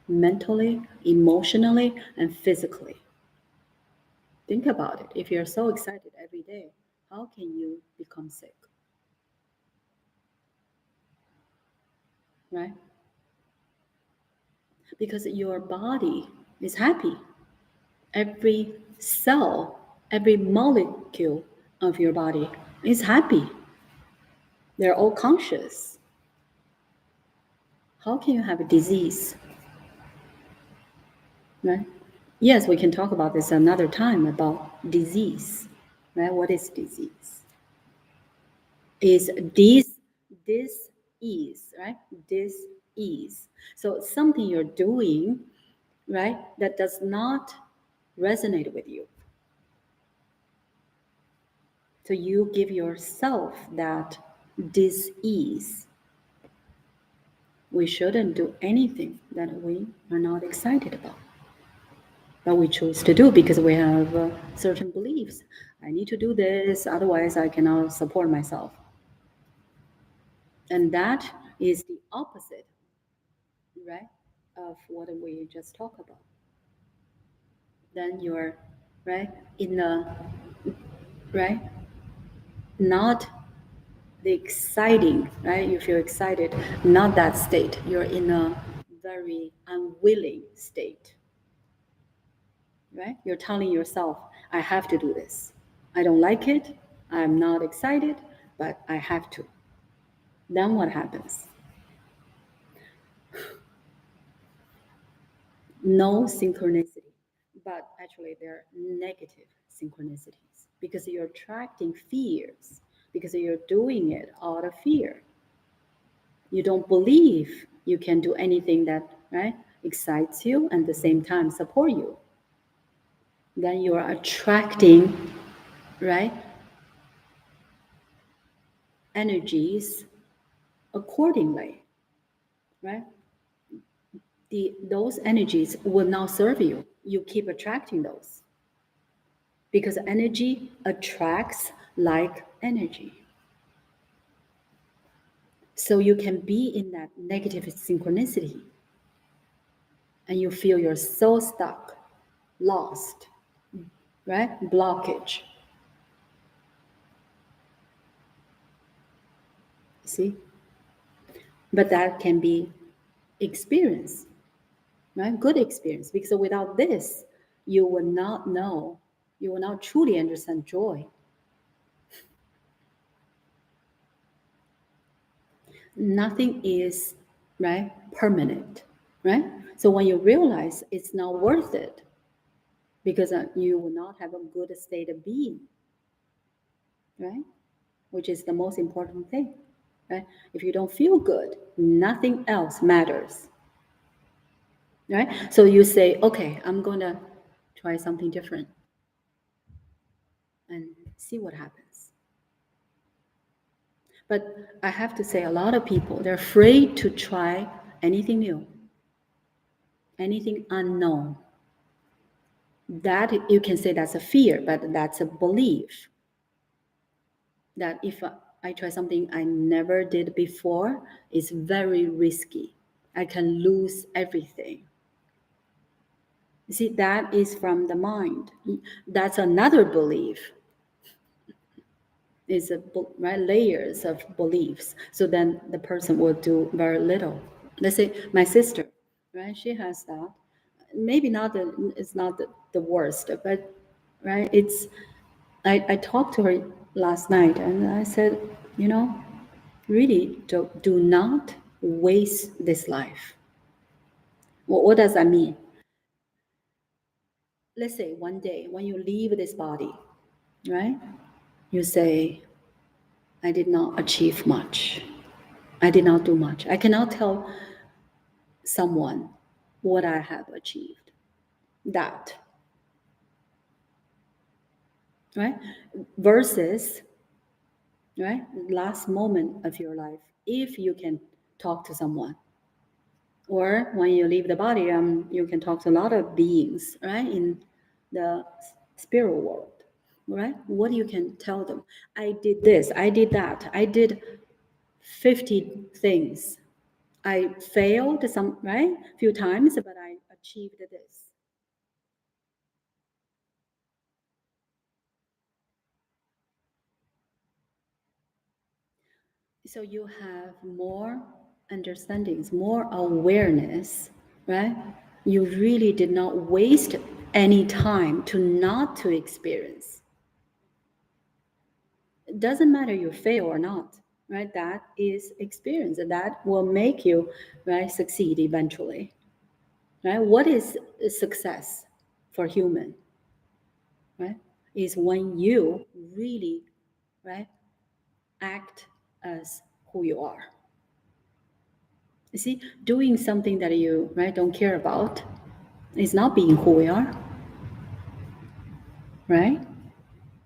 mentally, emotionally, and physically. Think about it. If you're so excited every day, how can you become sick? Right? Because your body is happy. Every cell, every molecule of your body is happy. They're all conscious. How can you have a disease? Right? Yes, we can talk about this another time about disease. Right? What is disease? Is this ease, right? This ease. So something you're doing, right, that does not resonate with you. So you give yourself that dis-ease. We shouldn't do anything that we are not excited about. But we choose to do because we have certain beliefs. I need to do this, otherwise I cannot support myself. And that is the opposite, right, of what we just talked about. Then you're, right, in a, right, not the exciting, right? You feel excited, not that state. You're in a very unwilling state, right? You're telling yourself, I have to do this. I don't like it. I'm not excited, but I have to. Then what happens? No synchronicity, but actually they're negative synchronicities because you're attracting fears, because you're doing it out of fear. You don't believe you can do anything that, right, excites you and at the same time support you. Then you are attracting, right, energies accordingly, right? Those energies will not serve you. You keep attracting those because energy attracts like energy. So you can be in that negative synchronicity and you feel you're so stuck, lost, right? Blockage. See? But that can be experience, right? Good experience. Because without this, you will not know, you will not truly understand joy. Nothing is, right, permanent, right? So when you realize it's not worth it, because you will not have a good state of being, right? Which is the most important thing, right? If you don't feel good, nothing else matters, right? So you say, okay, I'm going to try something different and see what happens. But I have to say, a lot of people, they're afraid to try anything new, anything unknown. That you can say that's a fear, but that's a belief. That if I try something I never did before, it's very risky. I can lose everything. You see, that is from the mind. That's another belief. It's right, layers of beliefs. So then the person will do very little. Let's say my sister, right? She has that. Maybe not it's not the worst, but right, it's I talked to her last night and I said, really do not waste this life. What does that mean? Let's say one day when you leave this body, right? You say, I did not achieve much. I did not do much. I cannot tell someone what I have achieved. That, right? Versus, right, last moment of your life, if you can talk to someone, Or when you leave the body, you can talk to a lot of beings, right, in the spirit world, right? What you can tell them? I did this, I did that, I did 50 things. I failed some, right, few times, but I achieved this. So you have more understandings, more awareness, right? You really did not waste any time to not to experience. It doesn't matter you fail or not, right? That is experience, and that will make you, right, succeed eventually, right? What is success for human, right? Is when you really, right, act as who you are. You see, doing something that you, right, don't care about is not being who we are, right?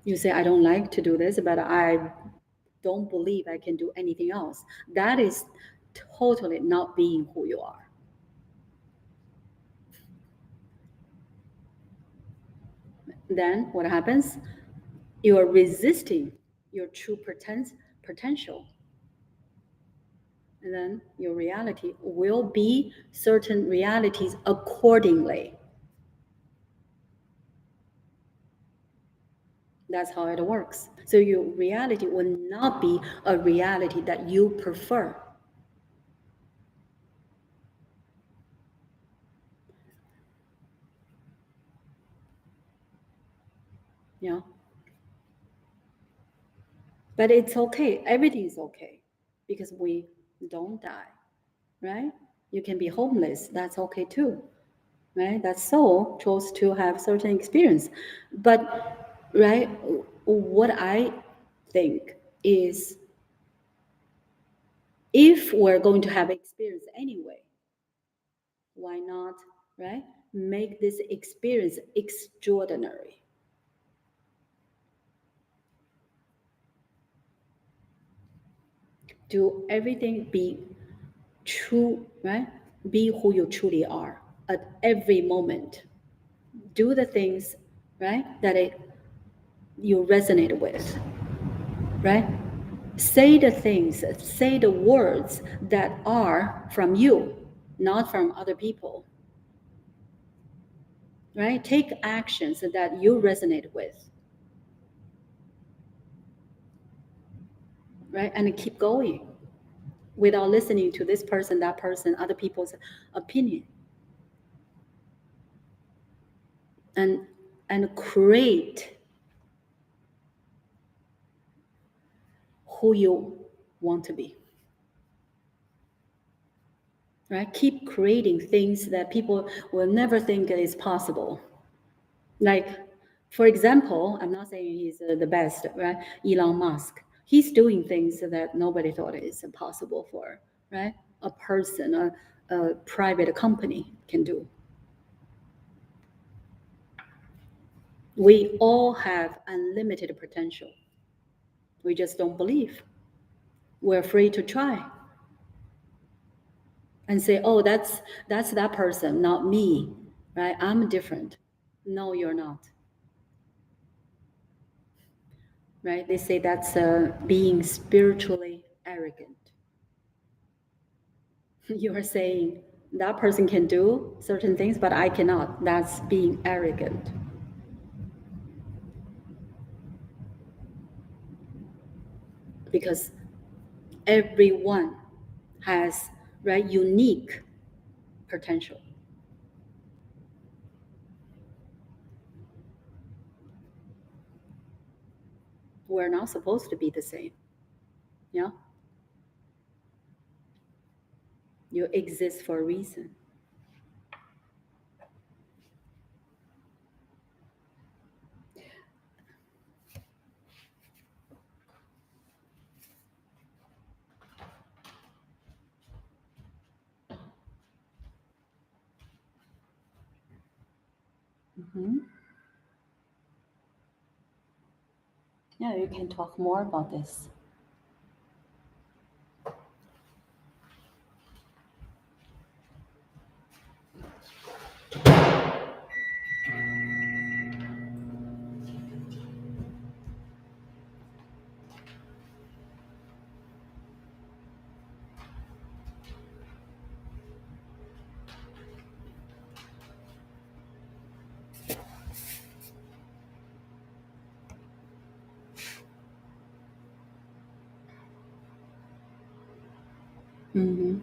You say, I don't like to do this, but I don't believe I can do anything else. That is totally not being who you are. Then what happens? You are resisting your true potential. And then your reality will be certain realities accordingly. That's how it works. So your reality will not be a reality that you prefer. Yeah. But it's okay. Everything is okay because we don't die, right? You can be homeless. That's okay too, right? That soul chose to have certain experience. But, right, what I think is if we're going to have experience anyway, why not, right, make this experience extraordinary? Do everything be true, right? Be who you truly are at every moment. Do the things, right, that you resonate with, right? Say the things, say the words that are from you, not from other people, right? Take actions that you resonate with, right? And keep going without listening to this person, that person, other people's opinion. And create who you want to be. Right? Keep creating things that people will never think is possible. Like, for example, I'm not saying he's the best, right? Elon Musk. He's doing things that nobody thought is possible for, right? A person, a private company can do. We all have unlimited potential. We just don't believe. We're afraid to try. And say, oh, that's that person, not me, right? I'm different. No, you're not. Right? They say that's being spiritually arrogant. You are saying that person can do certain things, but I cannot. That's being arrogant. Because everyone has, right, unique potential. We're not supposed to be the same. Yeah? You exist for a reason. Mm-hmm. Yeah, you can talk more about this. Mm-hmm.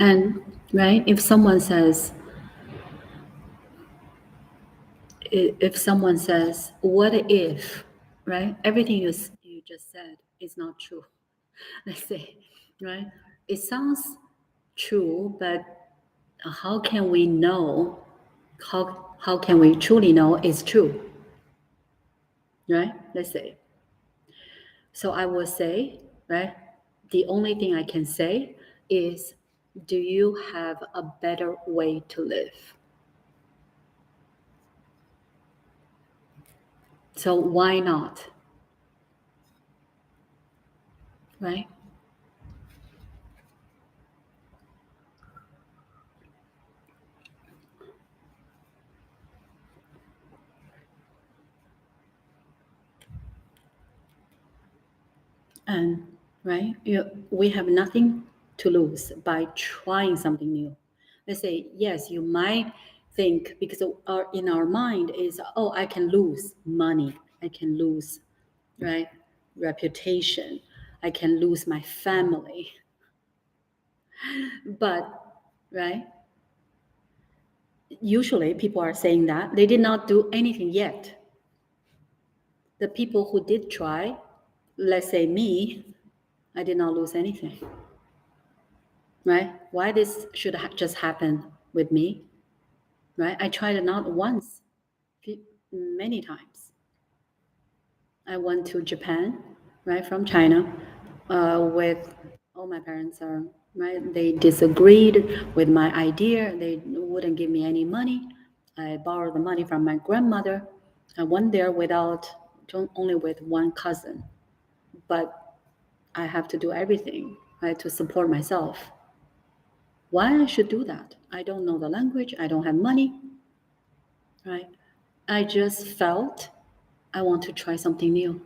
And right, if someone says, what if, right? Everything you just said is not true. Let's say, right? It sounds true, but how can we know? How can we truly know it's true? Right? Let's say. So I will say, right? The only thing I can say is, do you have a better way to live? So why not? Right? And right, we have nothing to lose by trying something new. Let's say, yes, you might think, because in our mind is, oh, I can lose money, I can lose, right, reputation, I can lose my family. But right, usually people are saying that they did not do anything yet. The people who did try, let's say me, I did not lose anything. Right? Why this should just happen with me? Right? I tried it not once, many times. I went to Japan, right, from China, with all my parents are right. They disagreed with my idea. They wouldn't give me any money. I borrowed the money from my grandmother. I went there only with one cousin, but I have to do everything, right, to support myself. Why I should do that? I don't know the language. I don't have money, right? I just felt I want to try something new,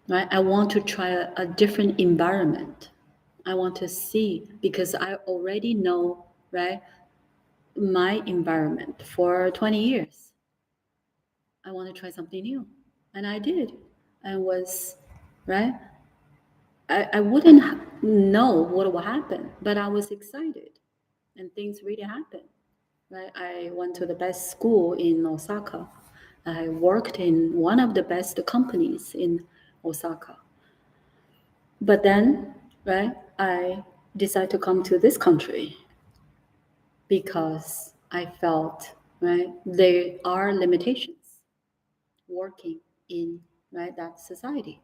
right? I want to try a different environment. I want to see, because I already know, right, my environment for 20 years. I want to try something new. And I did. And was right? I wouldn't know what will happen, but I was excited, and things really happened. Right? I went to the best school in Osaka. I worked in one of the best companies in Osaka. But then, right, I decided to come to this country because I felt, right, there are limitations working in, right, that society.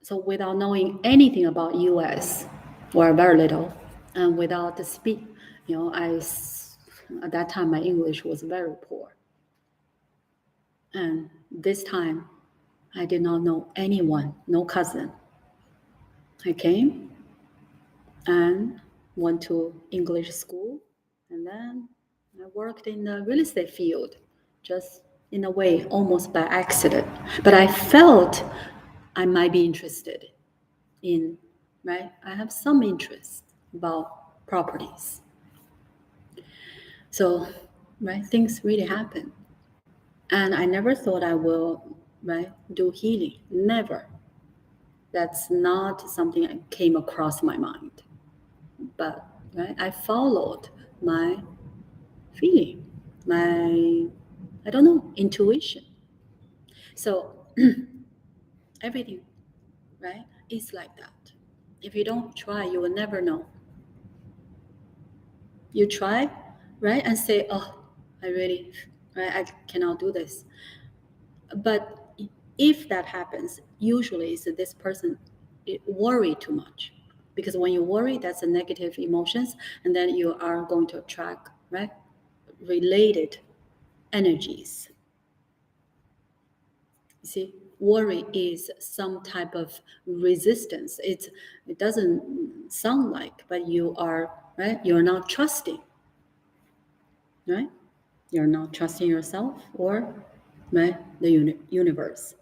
So without knowing anything about US, or very little, and without the speak, at that time my English was very poor. And this time I did not know anyone, no cousin. I came and went to English school, and then I worked in the real estate field, just in a way, almost by accident. But I felt I might be interested in, right? I have some interest about properties. So, right, things really happen. And I never thought I will, right, do healing. Never. That's not something that came across my mind. But right, I followed my feeling, my, I don't know, intuition. So everything, right, is like that. If you don't try, you will never know. You try, right, and say, oh, I really, right, I cannot do this. But if that happens, usually it's this person worry too much. Because when you worry, that's a negative emotions, and then you are going to attract, right, related energies. You see, worry is some type of resistance. It doesn't sound like, but you are, right, you're not trusting, right? You're not trusting yourself or, right, the universe.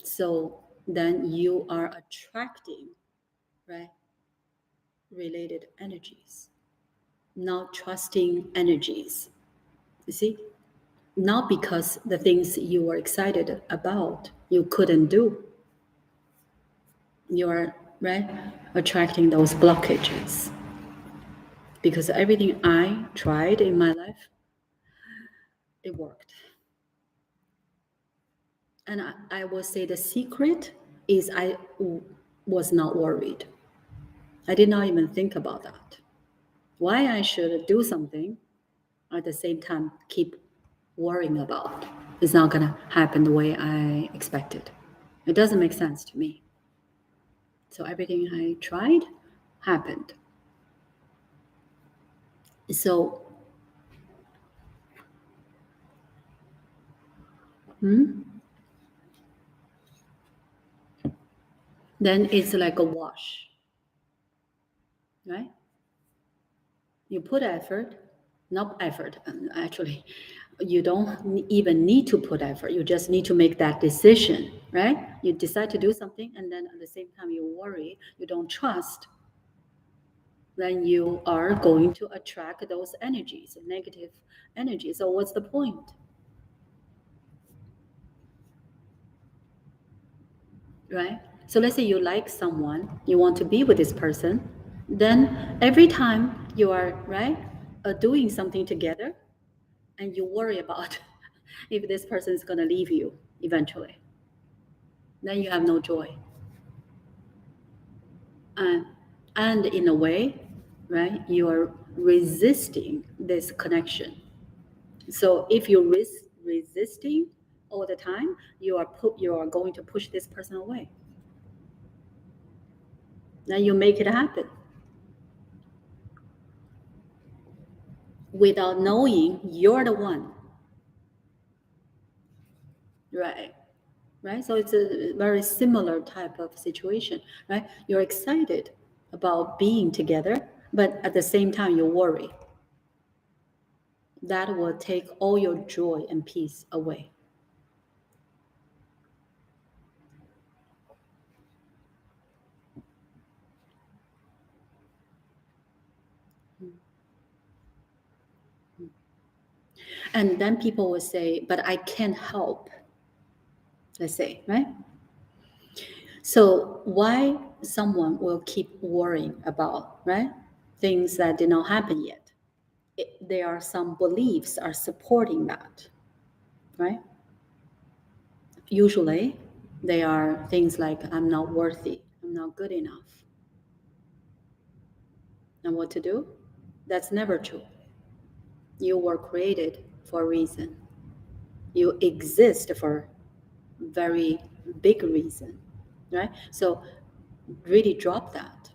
So then you are attracting, right, related energies, not trusting energies. You see, not because the things you were excited about you couldn't do. You are, right, attracting those blockages. Because everything I tried in my life, it worked. And I will say the secret is I was not worried. I did not even think about that. Why I should do something at the same time keep worrying about. It's not gonna happen the way I expected. It doesn't make sense to me. So everything I tried happened. So then it's like a wash, right? You put effort, not effort, actually, you don't even need to put effort. You just need to make that decision, right? You decide to do something, and then at the same time you worry, you don't trust, then you are going to attract those energies, negative energies. So what's the point? Right? So let's say you like someone, you want to be with this person, then every time you are, right, doing something together, and you worry about if this person is going to leave you eventually, then you have no joy. And in a way, right, you are resisting this connection. So if you're resisting all the time, you are going to push this person away. Then you make it happen without knowing you're the one. Right? So it's a very similar type of situation, right? You're excited about being together, but at the same time you worry. That will take all your joy and peace away. And then people will say, but I can't help, let's say, right? So why someone will keep worrying about, right, things that did not happen yet? There are some beliefs are supporting that, right? Usually, they are things like I'm not worthy, I'm not good enough. And what to do? That's never true. You were created for a reason. You exist for a very big reason, right? So really drop that.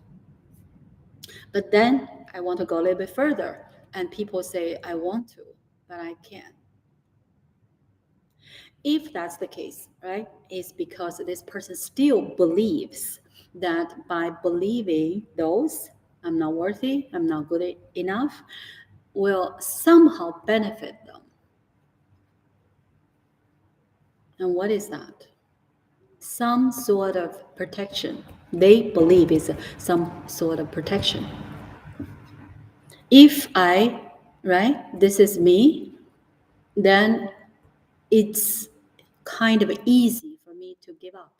But then I want to go a little bit further, and people say, I want to, but I can't. If that's the case, right, it's because this person still believes that by believing those, I'm not worthy, I'm not good enough, will somehow benefit them. And what is that? Some sort of protection. They believe is some sort of protection. If I, right, this is me, then it's kind of easy for me to give up.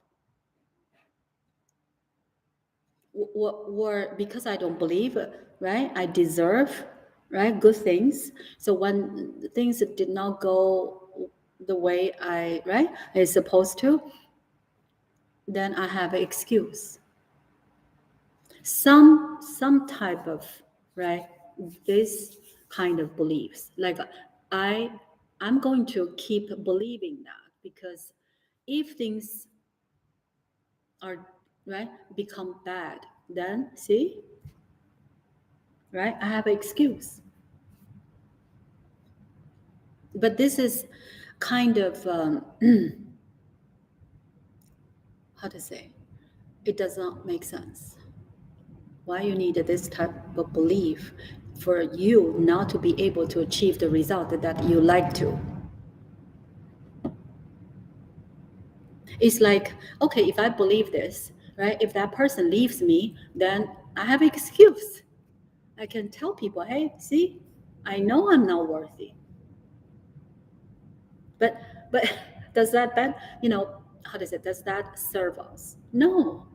Or because I don't believe, right, I deserve, right, good things. So when things did not go the way I, right, is supposed to, then I have an excuse. Some type of, right, this kind of beliefs, like I I'm going to keep believing that, because if things are, right, become bad, then see, right, I have an excuse. But this is kind of how to say, it does not make sense. Why you need this type of belief for you not to be able to achieve the result that you like to? It's like, okay, if I believe this, right, if that person leaves me, then I have excuse. I can tell people, hey, see, I know I'm not worthy. But but does that then, how does it, does that serve us? No.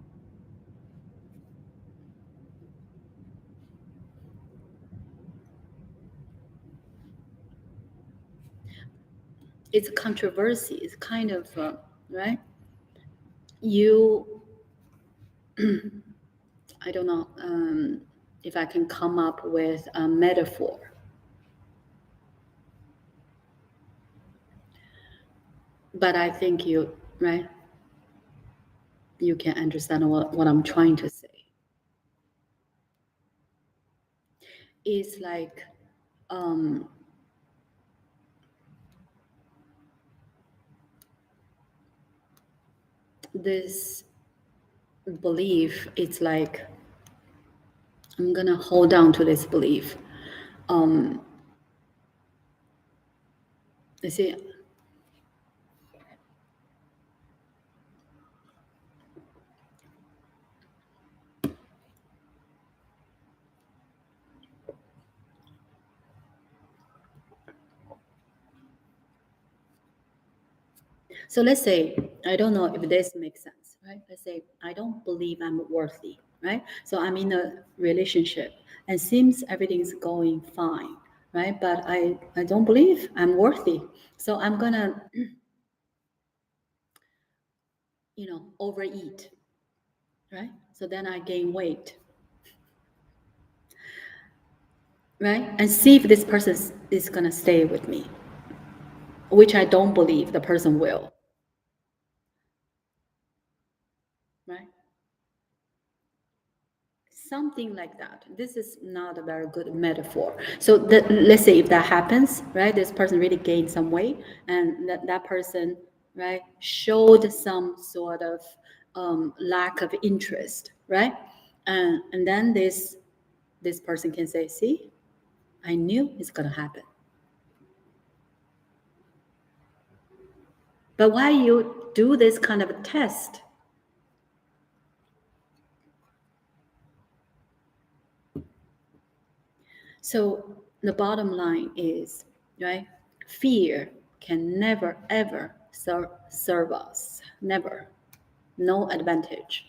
It's a controversy. It's kind of right. You, I don't know if I can come up with a metaphor, but I think you, right, you can understand what I'm trying to say. It's like this belief. It's like I'm gonna hold on to this belief. You see, so let's say, I don't know if this makes sense, right? Let's say I don't believe I'm worthy, right? So I'm in a relationship and seems everything's going fine, right? But I don't believe I'm worthy. So I'm gonna, overeat, right? So then I gain weight, right? And see if this person is gonna stay with me, which I don't believe the person will, right? Something like that. This is not a very good metaphor. So let's say if that happens, right, this person really gained some weight, and that person, right, showed some sort of lack of interest, right, and then this person can say, see, I knew it's gonna happen. But why you do this kind of a test? So the bottom line is, right, fear can never ever serve us. Never. no advantage,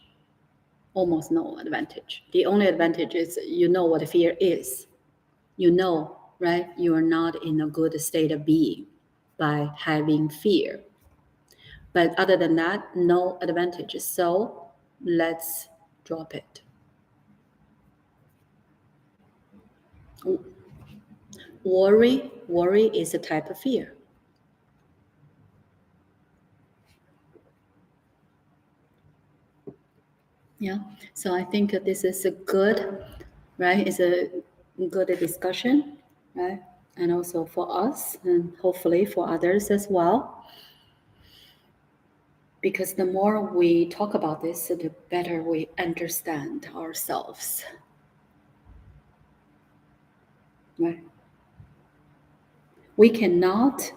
almost no advantage. The only advantage is you know what fear is. You know, right? You are not in a good state of being by having fear. But other than that, no advantage. So let's drop it. Worry is a type of fear. Yeah. So I think this is a good, right? It's a good discussion, right? And also for us, and hopefully for others as well. Because the more we talk about this, the better we understand ourselves. Right? We cannot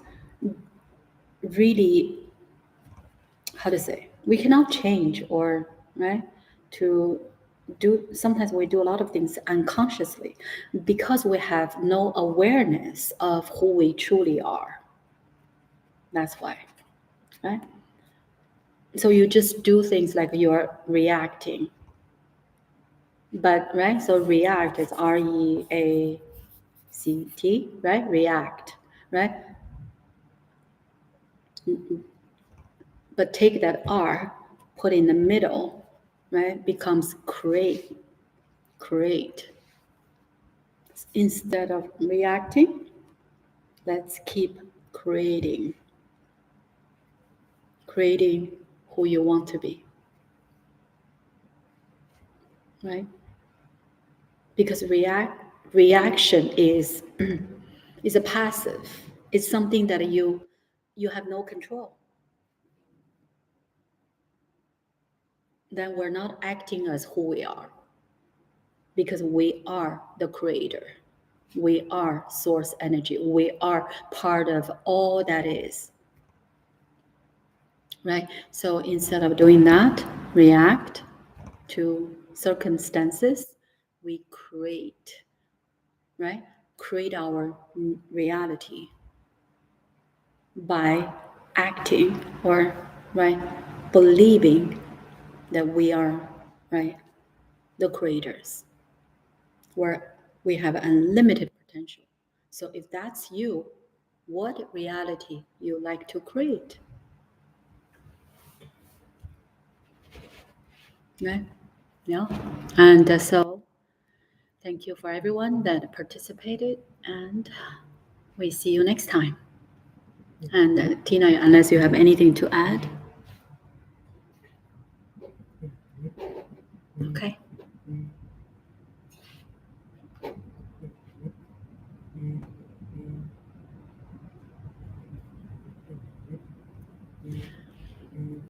really, how to say, we cannot change or, right, to do, sometimes we do a lot of things unconsciously because we have no awareness of who we truly are. That's why, right? So you just do things like you're reacting. But, right, so react is REACT, right? React, right? But take that R, put in the middle, right? Becomes create. Instead of reacting, let's keep creating who you want to be, right? Because reaction is is a passive. It's something that you have no control. Then we're not acting as who we are, because we are the creator. We are source energy. We are part of all that is. Right? So instead of doing that, react to circumstances, we create, right? Create our reality by acting or, right, believing that we are, right, the creators, where we have unlimited potential. So if that's you, what reality you like to create? Right? Yeah. And so thank you for everyone that participated, and we see you next time. And Tina, unless you have anything to add. Okay.